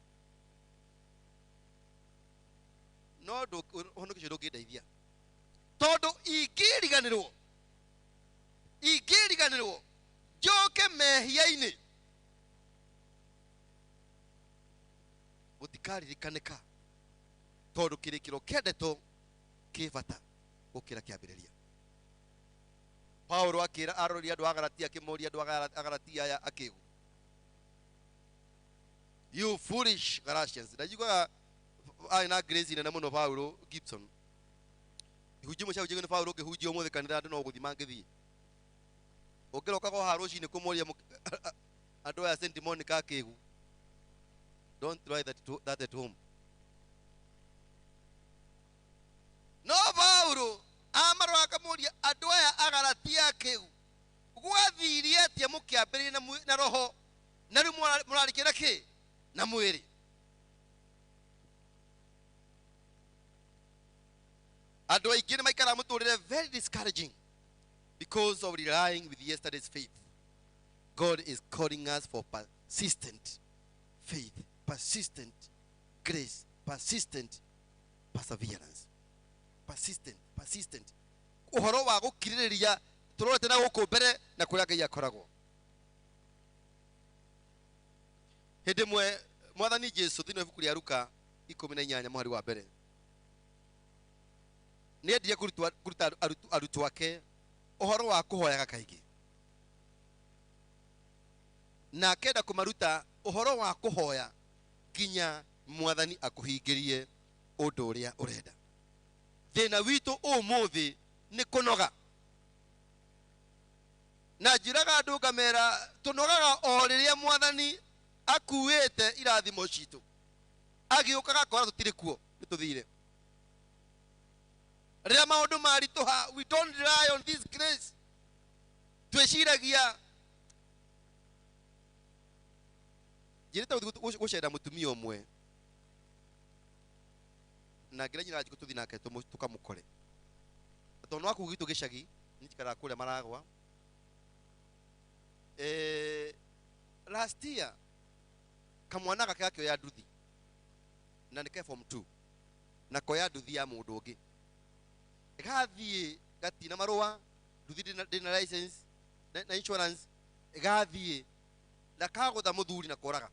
No ũhonokio ndũngĩndeithia tondũ ingĩriganĩrwo njoke mehia-inĩ gũtikaririkanĩka tondũ kĩrĩkĩro kĩendetwo kĩ bata gũkĩra kĩambĩrĩria. Paulo akĩra arori andũ a Galatia, akĩmoria andũ a Galatia aya akĩgũ, you foolish Galatians. Ndajugaga aina grace nene mũno Paulo Gibson. Ihunjio mũcao jigene Paulo kĩhunjio mũthĩ kanitha andũ no gũthima ngĩthiĩ. Ũkĩroka kwa haruci-inĩ kũmoria andũ aya St. Monica akĩgũ, don't try that at home. No Paulo amarora akamoria andũ aya a Galatia akĩgũ, gwathirie atĩa mũkĩambĩrĩria na roho na rĩu mũrarĩkia na kĩ na mwĩrĩ. Andũ aingĩ nĩ maikara mũtũrĩre very discouraging because of relying with yesterday's faith. God is calling us for persistent faith, persistent grace, persistent perseverance. Persistent. Ũhoro wa gũkirĩrĩria tũrorete na gũkũ mbere na kũrĩa Ngai akoragwo. Hĩndĩ ĩmwe Mwathani Jesũ thĩinĩ wa ibuku rĩa Luka 18 mũhari wa mbere nĩ endirie kũruta arutwo ake ũhoro wa kũhoyaga kaingĩ, na akenda kũmaruta ũhoro wa kũhoya nginya Mwathani akũhingĩrie ũndũ ũrĩa ũrenda. Thĩna witũ ũmũthĩ nĩ kũnoga, na njĩraga andũ ngamera tũnogaga o rĩrĩa Mwathani akuĩte irathimo citũ, agĩũkaga akora tũtirĩ kuo nĩ tũthire. Rĩrĩa maũndũ maritũha, we don't rely on this grace. Twĩciragia njĩrĩte gũcera mũtumia ũmwe na ngĩra nyina njiko tũthi nake tũkamũkore tondũ no akugu gitu gĩcagi nĩkara kũrĩa maragwa. Last year kamwana gake akĩoya nduthi na nĩke form 2 na koya nduthi ya mũndũ ũngĩ gathiĩ gatina marũa, nduthi ndĩna license na insurance, gathiĩ na kagũtha mũthuri na koraga.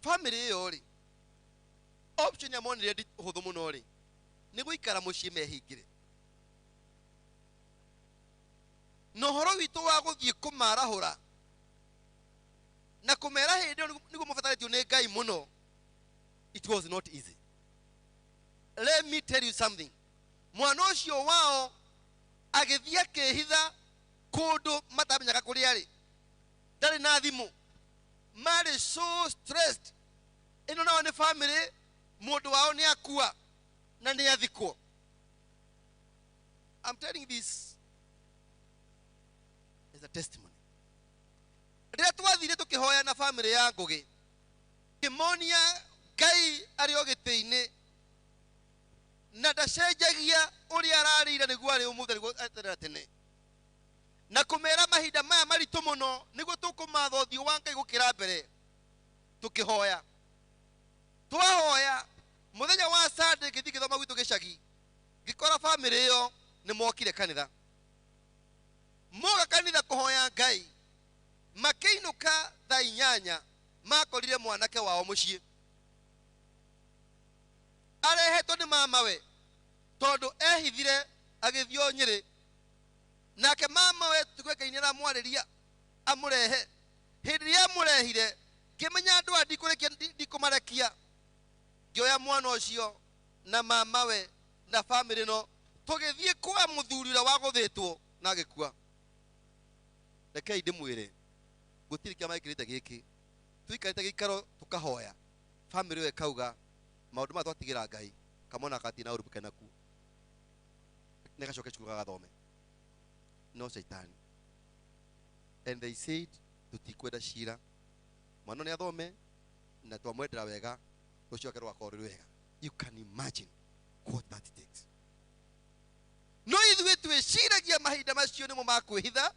Family ĩyo rĩ, option ya monire ndi hũthũ mũno rĩ nĩ gũikara mũciĩ mehingĩre. Na ũhoro witũ wa gũthiĩ kũmarahũra na kũmera hĩndĩ ĩyo nĩguo mũbatarĩtio nĩ Ngai mũno, it was not easy. Let me tell you something. Mwana ũcio wao agĩthiĩ akĩhitha kũndũ matamenyaga kũrĩa arĩ, ndarĩ na thimũ, marĩ so stressed. Ĩno nao nĩ family, mũndũ wao nĩ akua na nĩ athikwo. I'm telling this as a testimony. Rĩrĩa twathire tũkĩhoya na family ya Ngũgĩ, kĩmonia Ngai arĩ o gĩtĩ-inĩ na ndacenjagia ũrĩa ararĩire nĩguo arĩ ũmũthĩ nĩguo eterera tene, na kũmera mahinda maya maritũ mũno nĩguo tũkũmatha ũthiũ wa Ngai gũkĩra mbere. Tũkĩhoya twahoya mũthenya wa Sunday ngĩthiĩ gĩthoma gwitũ gĩcagi, ngĩkora family ĩyo nĩ mokire kanitha. Moga kanitha kũhoya Ngai, makĩinũka thaa 8 makorire mwanake wao mũciĩ arehetwo nĩ mamawe tondũ ehithire agĩthio Nyĩrĩ, nake mamawe tũgwekaine na mwarĩria amũrehe. Hĩndĩ ĩrĩa amũrehire ngĩmenya andũ a ndikũmarekia, ngĩoya mwana ũcio na mamawe na family no tugithie kwa muthuri ura wa guthitwo na gikua rekei ndimwire gutiri kia maikirite giki tuikarite gikaro tukahoya family we kauga maundu ma twatigira Ngai kamona katina urubuke naku nekacoke chuka gathome no Satan. And they said tutikwenda shira mwana ni athome na twamwendera wega tucoke rwakorwo wega. You can imagine what that takes. No ithuĩ twĩciragia mahinda macio nĩmo makwĩhitha,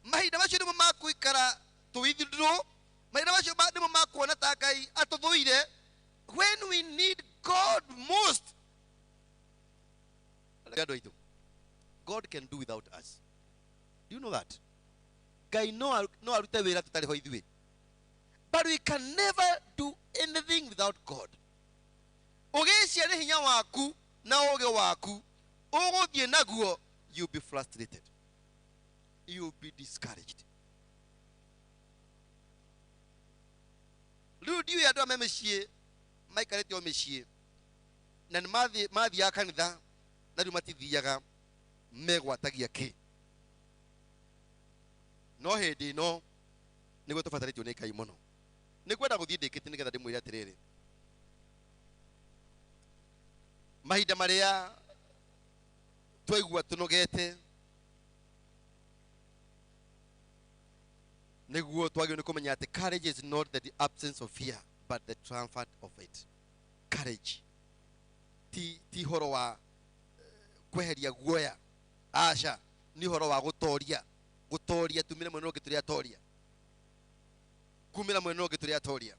mahinda macio nĩmo makwĩkara tũithirwo, mahinda macio nĩmo makuona ta Ngai atũthũire when we need God most. God can do without us. Do you know that? Ngai no arute wĩra tũtarĩ ho ithuĩ. But we can never do anything without God. Ũgĩcia nĩ hinya waku na ũũgĩ waku ũgũthiĩ naguo, you'll be frustrated, you'll be discouraged. Rĩu ndiũĩ andũ a me mĩciĩ maikarĩte o mĩciĩ na nĩ mathiaga kanitha na rĩu matithiaga megwatagia kĩ. No hĩndĩ ĩno nĩguo tũbatarĩtio nĩ Ngai mũno. Nĩkwenda gũthiĩ ndĩkĩtie nĩgetha ndĩmwĩre atĩrĩrĩ, mahinda marĩa twaigua tũnogete nĩguo twagĩrĩirwo nĩ kũmenya atĩ courage is not the absence of fear but the triumph of it. Courage ti horo wa kweheria guoya, aca nĩ horo wa gũtoria tumire mwena ũngĩ tũrĩa toria, kumĩra mwena ũngĩ tũrĩa toria.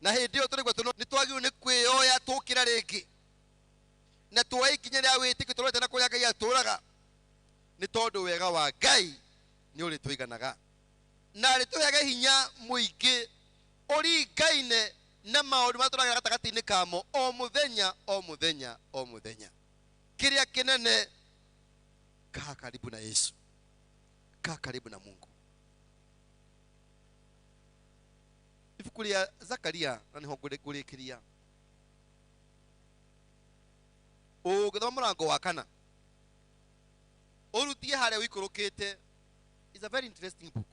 Na hĩndĩ ĩyo tũrĩgwo nĩ twagĩrĩirwo nĩ kwĩyoya tũkĩra rĩngĩ na tuoe ikinya rĩa wĩtĩkio tũrorete na kũrĩa Ngai atũraga, nĩ tondũ wega wa Ngai nĩ ũrĩ tũiganaga na arĩ tũheage hinya mũingĩ ũringaine na maũndũ marĩa tũragerera gatagatĩ-inĩ kamo o mũthenya o mũthenya o mũthenya. Kĩrĩa kĩnene, kaa karibu na Yesu, kaa karibu na Mungu. Ibuku rĩa Zakaria na nĩho ngũrĩkĩria, ũgĩthoma mũrango wa 4 ũrutie harĩa wĩikũrũkĩte. It's a very interesting book.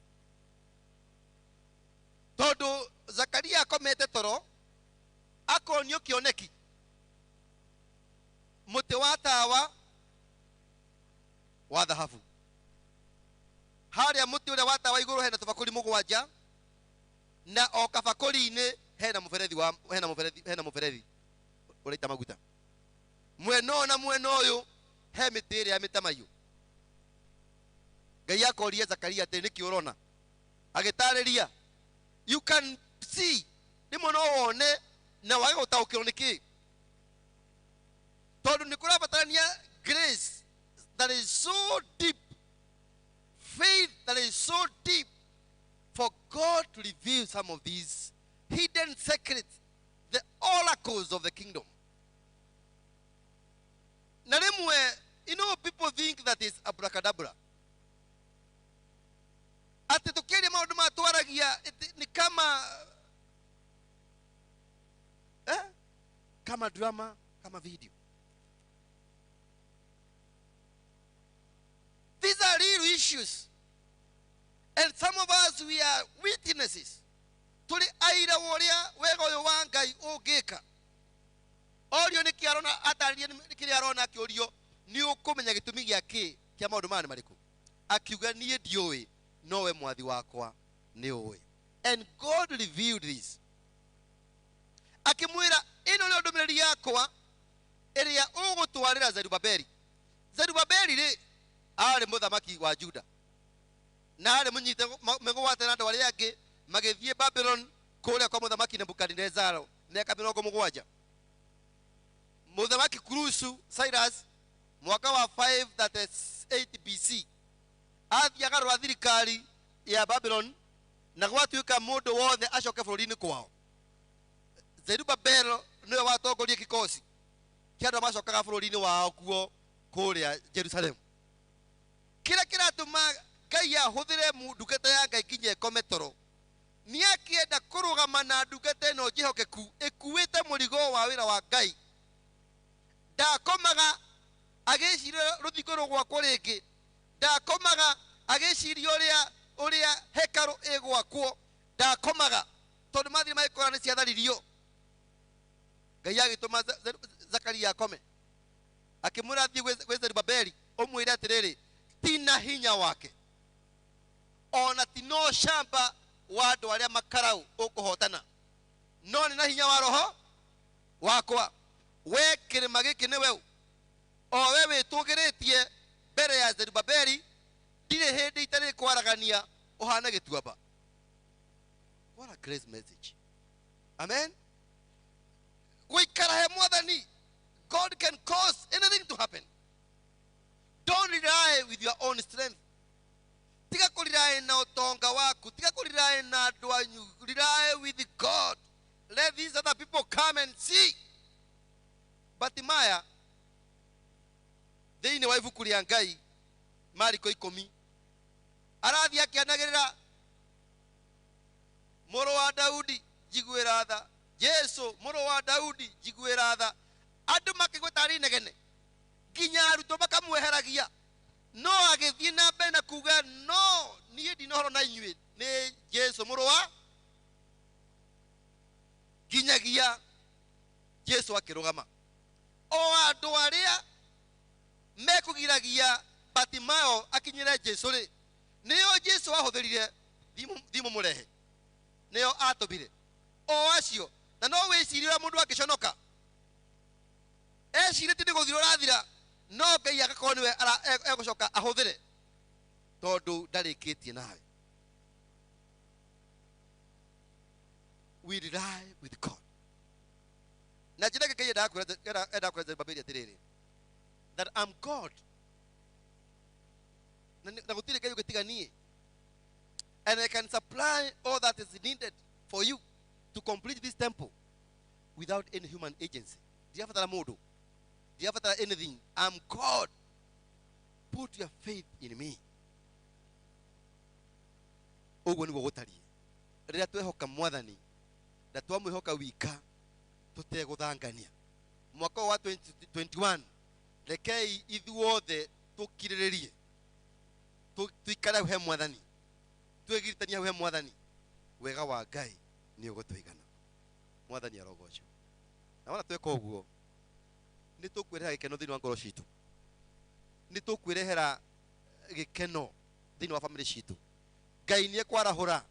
Tondũ Zakaria akomete toro akonio kĩoneki mũtĩ wa tawa wa thahabu. Harĩa mũtĩ ũrĩa wa tawa igũrũ hena tũbakũri mũgwanja na o kabakũri-inĩ hena mũberethi ũraita maguta. Mwena ũyũ na mwena ũyũ he mĩtĩ ĩrĩa ya mĩtamaiyũ. Ngai akoria Zakaria atĩ nĩkĩ ũrona, agĩtarĩria you can see, nĩmo no wone na wage gũtaũkĩrwo nĩkĩ. Tondũ nĩ kũrabatarania grace that is so deep, faith that is so deep for God to reveal some of these hidden secrets, the oracles of the kingdom. Na rĩmwe, you know, people think that is abracadabra. Ati tukiria maundu matwaragia ni kama drama, kama video. These are real issues, and some of us, we are witnesses. Tuli aira woria wega uyu wa Ngai ungika. Orio ni kiarona atariye ni kiarona kiorio ni ukumenya gitumi giake kia maundu mane mariku. Akiuga nie ndioi nowe mwathi wakwa ni uwe. And God revealed this. Akimwira ino ni ndumiriri yakwa iria ugutwarira Zerubabeli. Zerubabeli ri ari muthamaki wa Juda na ari munyite megwate na andu aria angi magithie Babylon kuria kwa muthamaki Nebukadnezar miaka 70. Muthamaki Kurusu Cyrus mwaka wa 538 BC athiaga rwa thirikari ya Babylon na gwatuika mundu wothe acoke bũrũri-inĩ kwao. Zerubabel niwe watongoria kikosi kia andu macokaga bũrũri-inĩ wao kuo kuria Jerusalem. Kira kiratuma Ngai ahuthire ndungata ya Ngai kinye ikome toro ni akienda kurugama na ndungata ĩno njihokeku ikuĩte mũrigo wa wĩra wa Ngai ndakomaga agĩciria rũthingo rũgwakwo rĩngĩ, ndakomaga agĩciria ũrĩa hekarũ ĩgwakwo, ndakomaga tondũ mathire magĩkora nĩ ciatharirio. Ngai agĩtũma Zakaria akome, akĩmwĩra athiĩ gwĩ Zerubabeli ũmwĩre atĩrĩrĩ, ti na hinya wake ona ti no shamba wa andũ arĩa makarau ũkũhotana, no nĩ na hinya wa roho wakwa. We kĩrĩma gĩkĩ nĩ we o we wĩtũgĩrĩtie mbere ya Zerubabeli, ndirĩ hĩndĩ itarĩ kwaragania ũhana gĩtuamba. What a great message. Amen. Gũikara he Mwathani, God can cause anything to happen. Don't rely with your own strength. Tiga kũrely na ũtonga waku, tiga kũrely na andũ anyu, rely with God. Let these other people come and see. Batimaya thĩinĩ wa ibuku rĩa Ngai Mariko 10 arathiĩ akĩanagĩrĩra mũrũ wa Daudi njiguĩra tha, Jesu mũrũ wa Daudi njiguĩra tha. Andũ makĩgweta arĩ inegene, nginya arutwo makamweheragia, no agĩthiĩ na mbere na kuga no, niĩ ndinohoro na inyuĩ, nĩ Jesu mũrũ wa. Nginyagia Jesu akĩrũgama. O andũ arĩa mekũgiragia Batimayo akinyĩre Jesu rĩ, nĩo Jesu ahũthĩrire thimũ mũrehe, nĩo atũmire o acio. Na no wĩcirie mũndũ angĩconoka ecirie ti gũthira ũrathira, no Ngai agakorwo nĩwe egũcoka ahũthĩre tondũ ndarĩkĩtie nawe. We rely with God. Na njĩra gĩkĩ ndakwĩra Zerubabeli atĩrĩrĩ, that I'm God, na gũtirĩ Ngai ũngĩtiga niĩ, and I can supply all that is needed for you to complete this temple without any human agency. Ndiabatara mũndũ, ndiabatara anything. I'm God. Put your faith in me. Ũguo nĩguo gũtariĩ rĩrĩa twehoka Mwathani na twamwĩhoka wika tutegũthangania. Mwaka wa 2021 rekei ithuothe tukirĩrĩrie, tuikare he Mwathani, twĩgiritania he Mwathani, wega wa Ngai nĩ ũgũtũigana. Mwathani arogocwo. Na wona tweka ũguo nĩ tũkwĩrehera gĩkeno thĩinĩ wa ngoro citũ, nĩ tũkwĩrehera gĩkeno thĩinĩ wa family citũ. Ngai nĩ ekwarahũra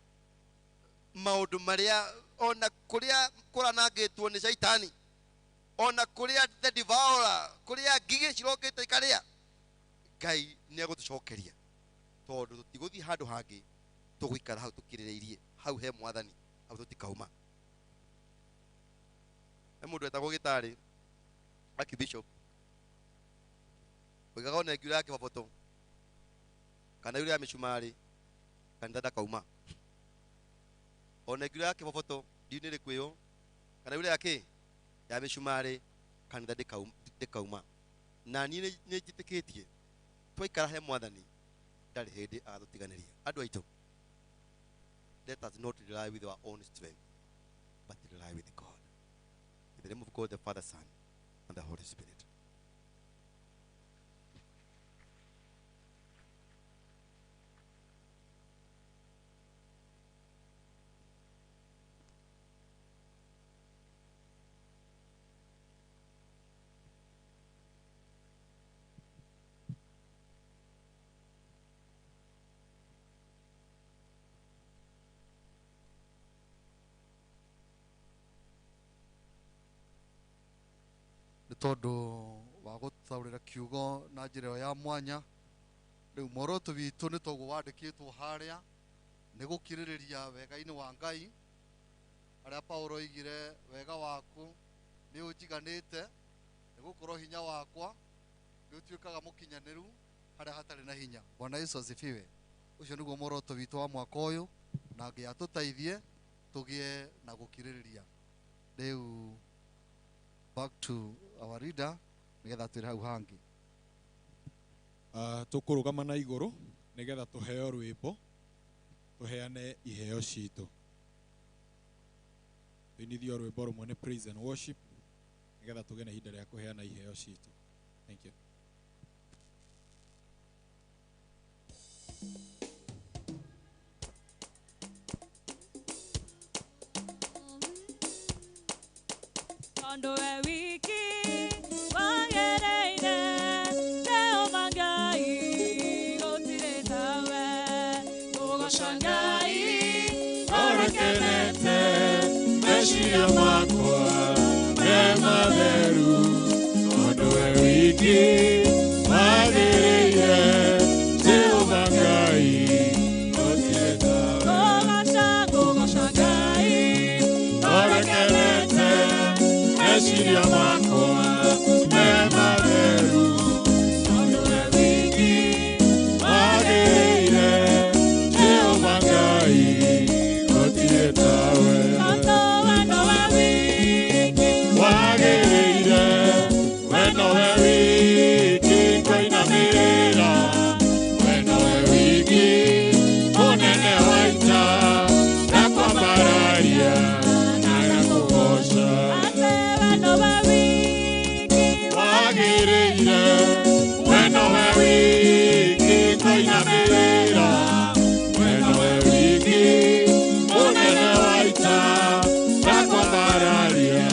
maũndũ marĩa ona kũrĩa kũranangĩtwo nĩ Shaitani, ona kũrĩa the devourer, kũrĩa ngigĩ cirokĩte ikarĩa, Ngai nĩ egũtũcokeria tondũ tũtigũthiĩ handũ hangĩ, tũgũikara hau tũkirĩrĩirie hau he Mwathani, hau tũtikauma. He mũndũ etagwo Gĩtarĩ Archbishop oigaga ona ngiura ya kĩboboto kana yule ya mĩcumarĩ kanitha ndakauma. Ona ngiura ya kĩboboto ndiunĩ rĩkwĩyo kana yule yake ya mĩcumarĩ kanitha ndĩkauma. Na niĩ nĩ njĩtĩkĩtie twaikara he Mwathani ndarĩ hĩndĩ agatũtiganĩria. Andũ aitũ, let us not rely with our own strength, but rely with God. In the name of God, the Father, Son, and the Holy Spirit. tondũ wa gũtaũrĩra kiugo na njĩra ya mwanya. Rĩu muoroto witũ nĩ toguo wandĩkĩtwo harĩa, nĩ gũkirĩrĩria wega-inĩ wa Ngai, harĩa Paulo oigire wega waku nĩ ũnjiganĩte, nĩ gũkorwo hinya wakwa nĩ ũtuĩkaga mũkinyanĩru harĩa hatarĩ na hinya. Bwana Yesu asifiwe. Ũcio nĩguo muoroto witũ wa mwaka ũyũ, na Ngai atũteithie tũgĩe na gũkirĩrĩria. Rĩu back to our reader, nigetha twĩre hau hangĩ. Tũkũrũgama na igũrũ nigetha tũheo rwĩmbo, tũheane iheo citũ. Twĩnithio rwĩmbo rũmwe nĩ praise and worship. nigetha tuge na ihinda rĩa kũheana iheo citũ. Thank you. Ando e wiki wangereire Jehova Ngai gũtirĩ tawe ũgoca Ngai orekenete meciria makwa me matheru tondũ we wiki wagĩrĩire Jehova Ngai gũtirĩ tawe ũgoca Ngai orekenete meciria makwa me matheru tondũ we wiki wagĩrĩire Jehova Ngai gũtirĩ tawe wagĩrĩire we nowe wiki ngũinamĩrĩra we nowe wiki mũnene wa ita na kwambararia na gakũgoca wagĩrĩire we nowe wiki ngũinamĩrĩra we nowe wiki mũnene wa ita na kwambararia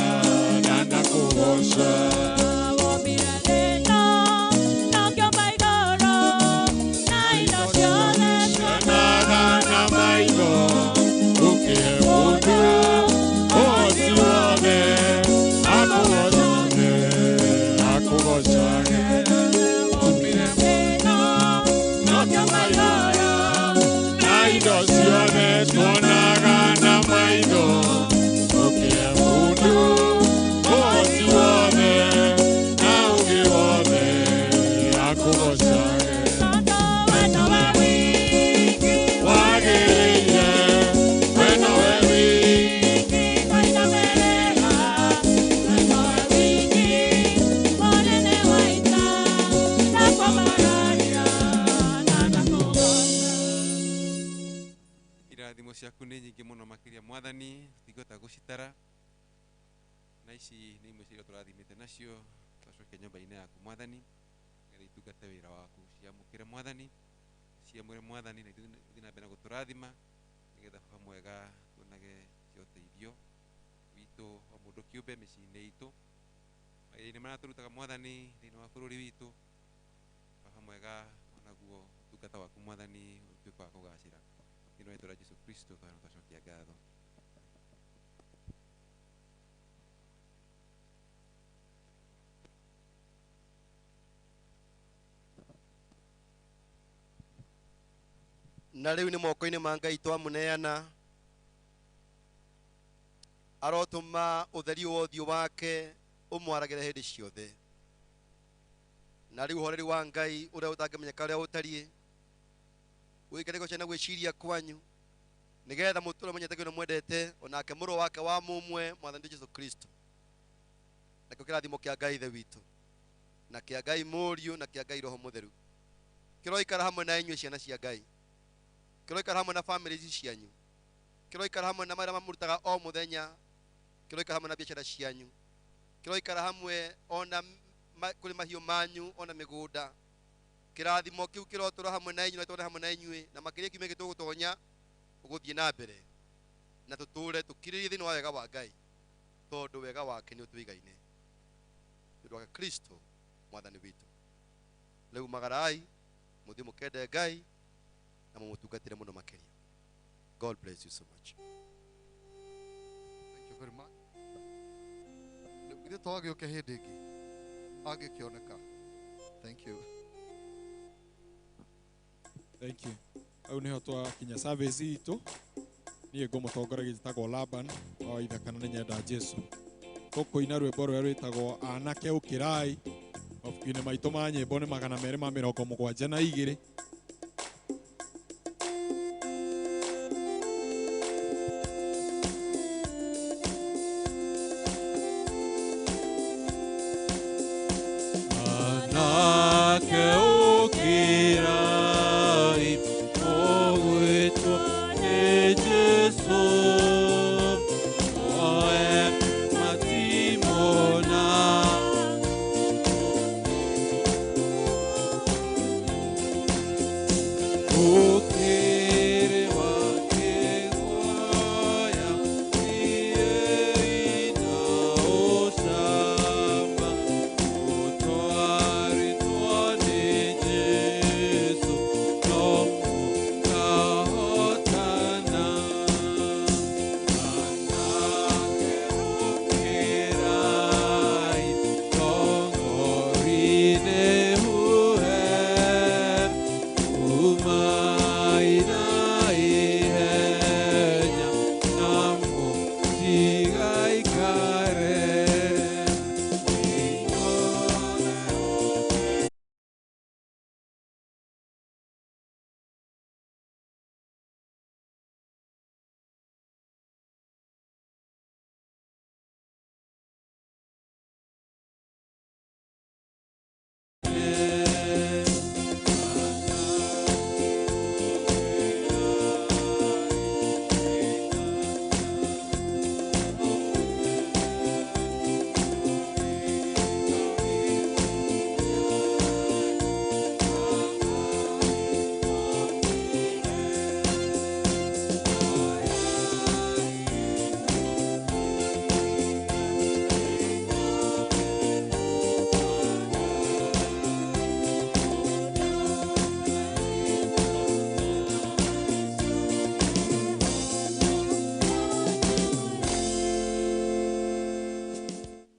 na gakũgoca na maitho ũkĩhe mũndũ ũhoti wothe akũgocage na indo ciothe tuonaga na maitho ũkĩhe mũndũ ũhoti wothe na ũgĩ wothe akũgocage wagĩrĩire we nowe wiki irathimo ciaku nĩ nyingĩ mũno makĩria Mwathani tũtingĩhota gũcitara na ici nĩ imwe cia iria tũrathimĩte nacio twacokia nyũmba-inĩ yaku Mwathani nĩgetha itungate wĩra waku ciamũkĩre Mwathani ciamũre Mwathani na ithuĩ na mbere na gũtũrathima nĩgetha Baba mwega tuonage cia ũteithio witũ o mũndũ kĩũmbe mĩciĩ-inĩ itũ mawĩra-inĩ marĩa tũrutaga Mwathani thĩinĩ wa bũrũri witũ Baba mwega onaguo ũtungata waku Mwathani ũtuĩke wa kũgacĩra thĩinĩ wa rĩĩtwa rĩa Jesũ Kristo twacokia ngatho. na rĩu nĩ moko-inĩ ma Ngai twamũneana arotũma ũtheri wa ũthiũ wake ũmwaragĩre hĩndĩ ciothe na rĩu ũhoreri wa Ngai ũrĩa ũtangĩmenyeka ũrĩa ũtariĩ ũikare gũcena gwĩciria kwanyu nĩgetha mũtũũre menyete kĩrĩa mwendete onake mũrũ wake wa mũmwe Mwathani Jesũ Kristo nakĩo kĩrathimo kĩa Ngai ithe witũ na kĩa Ngai mũriũ na kĩa Ngai roho mũtheru kĩroikara hamwe na inyuĩ ciana cia Ngai kĩroikara hamwe na family ici cianyu kĩroikara hamwe na marĩa mamũrutaga o mũthenya kĩroikara hamwe na biacara cianyu kĩroikara hamwe ona kũrĩ mahiũ manyu ona mĩgũnda kĩrathimo kĩu kĩrotũra hamwe na inyuĩ na tũtũũre hamwe na inyuĩ na makĩria kiumia gĩtũgũtonya ũgũthiĩ na mbere na tũtũũre tũkirĩrĩrie thĩinĩ wa wega wa Ngai tondũ wega wake nĩ ũtũigaine nĩ ũndũ wa Kristo Mwathani witũ rĩu magarai mũthiĩ mũkende Ngai na mũmũtungatĩre mũno makĩria. God bless you so much. Thank you very much. Ithe twagĩũke hĩndĩ ĩngĩ angĩkĩoneka. Thank you. Thank you. Au niho twakinya service itũ. Niĩ ngũmũtongoria gĩtagwo Laban wa ithakana nĩ nyenda Jesũ. Tũkũina rwĩmbo rũrĩa rwĩtagwo anake ũkĩrai. Mabuku-inĩ maitũ ma nyĩmbo nĩ 272.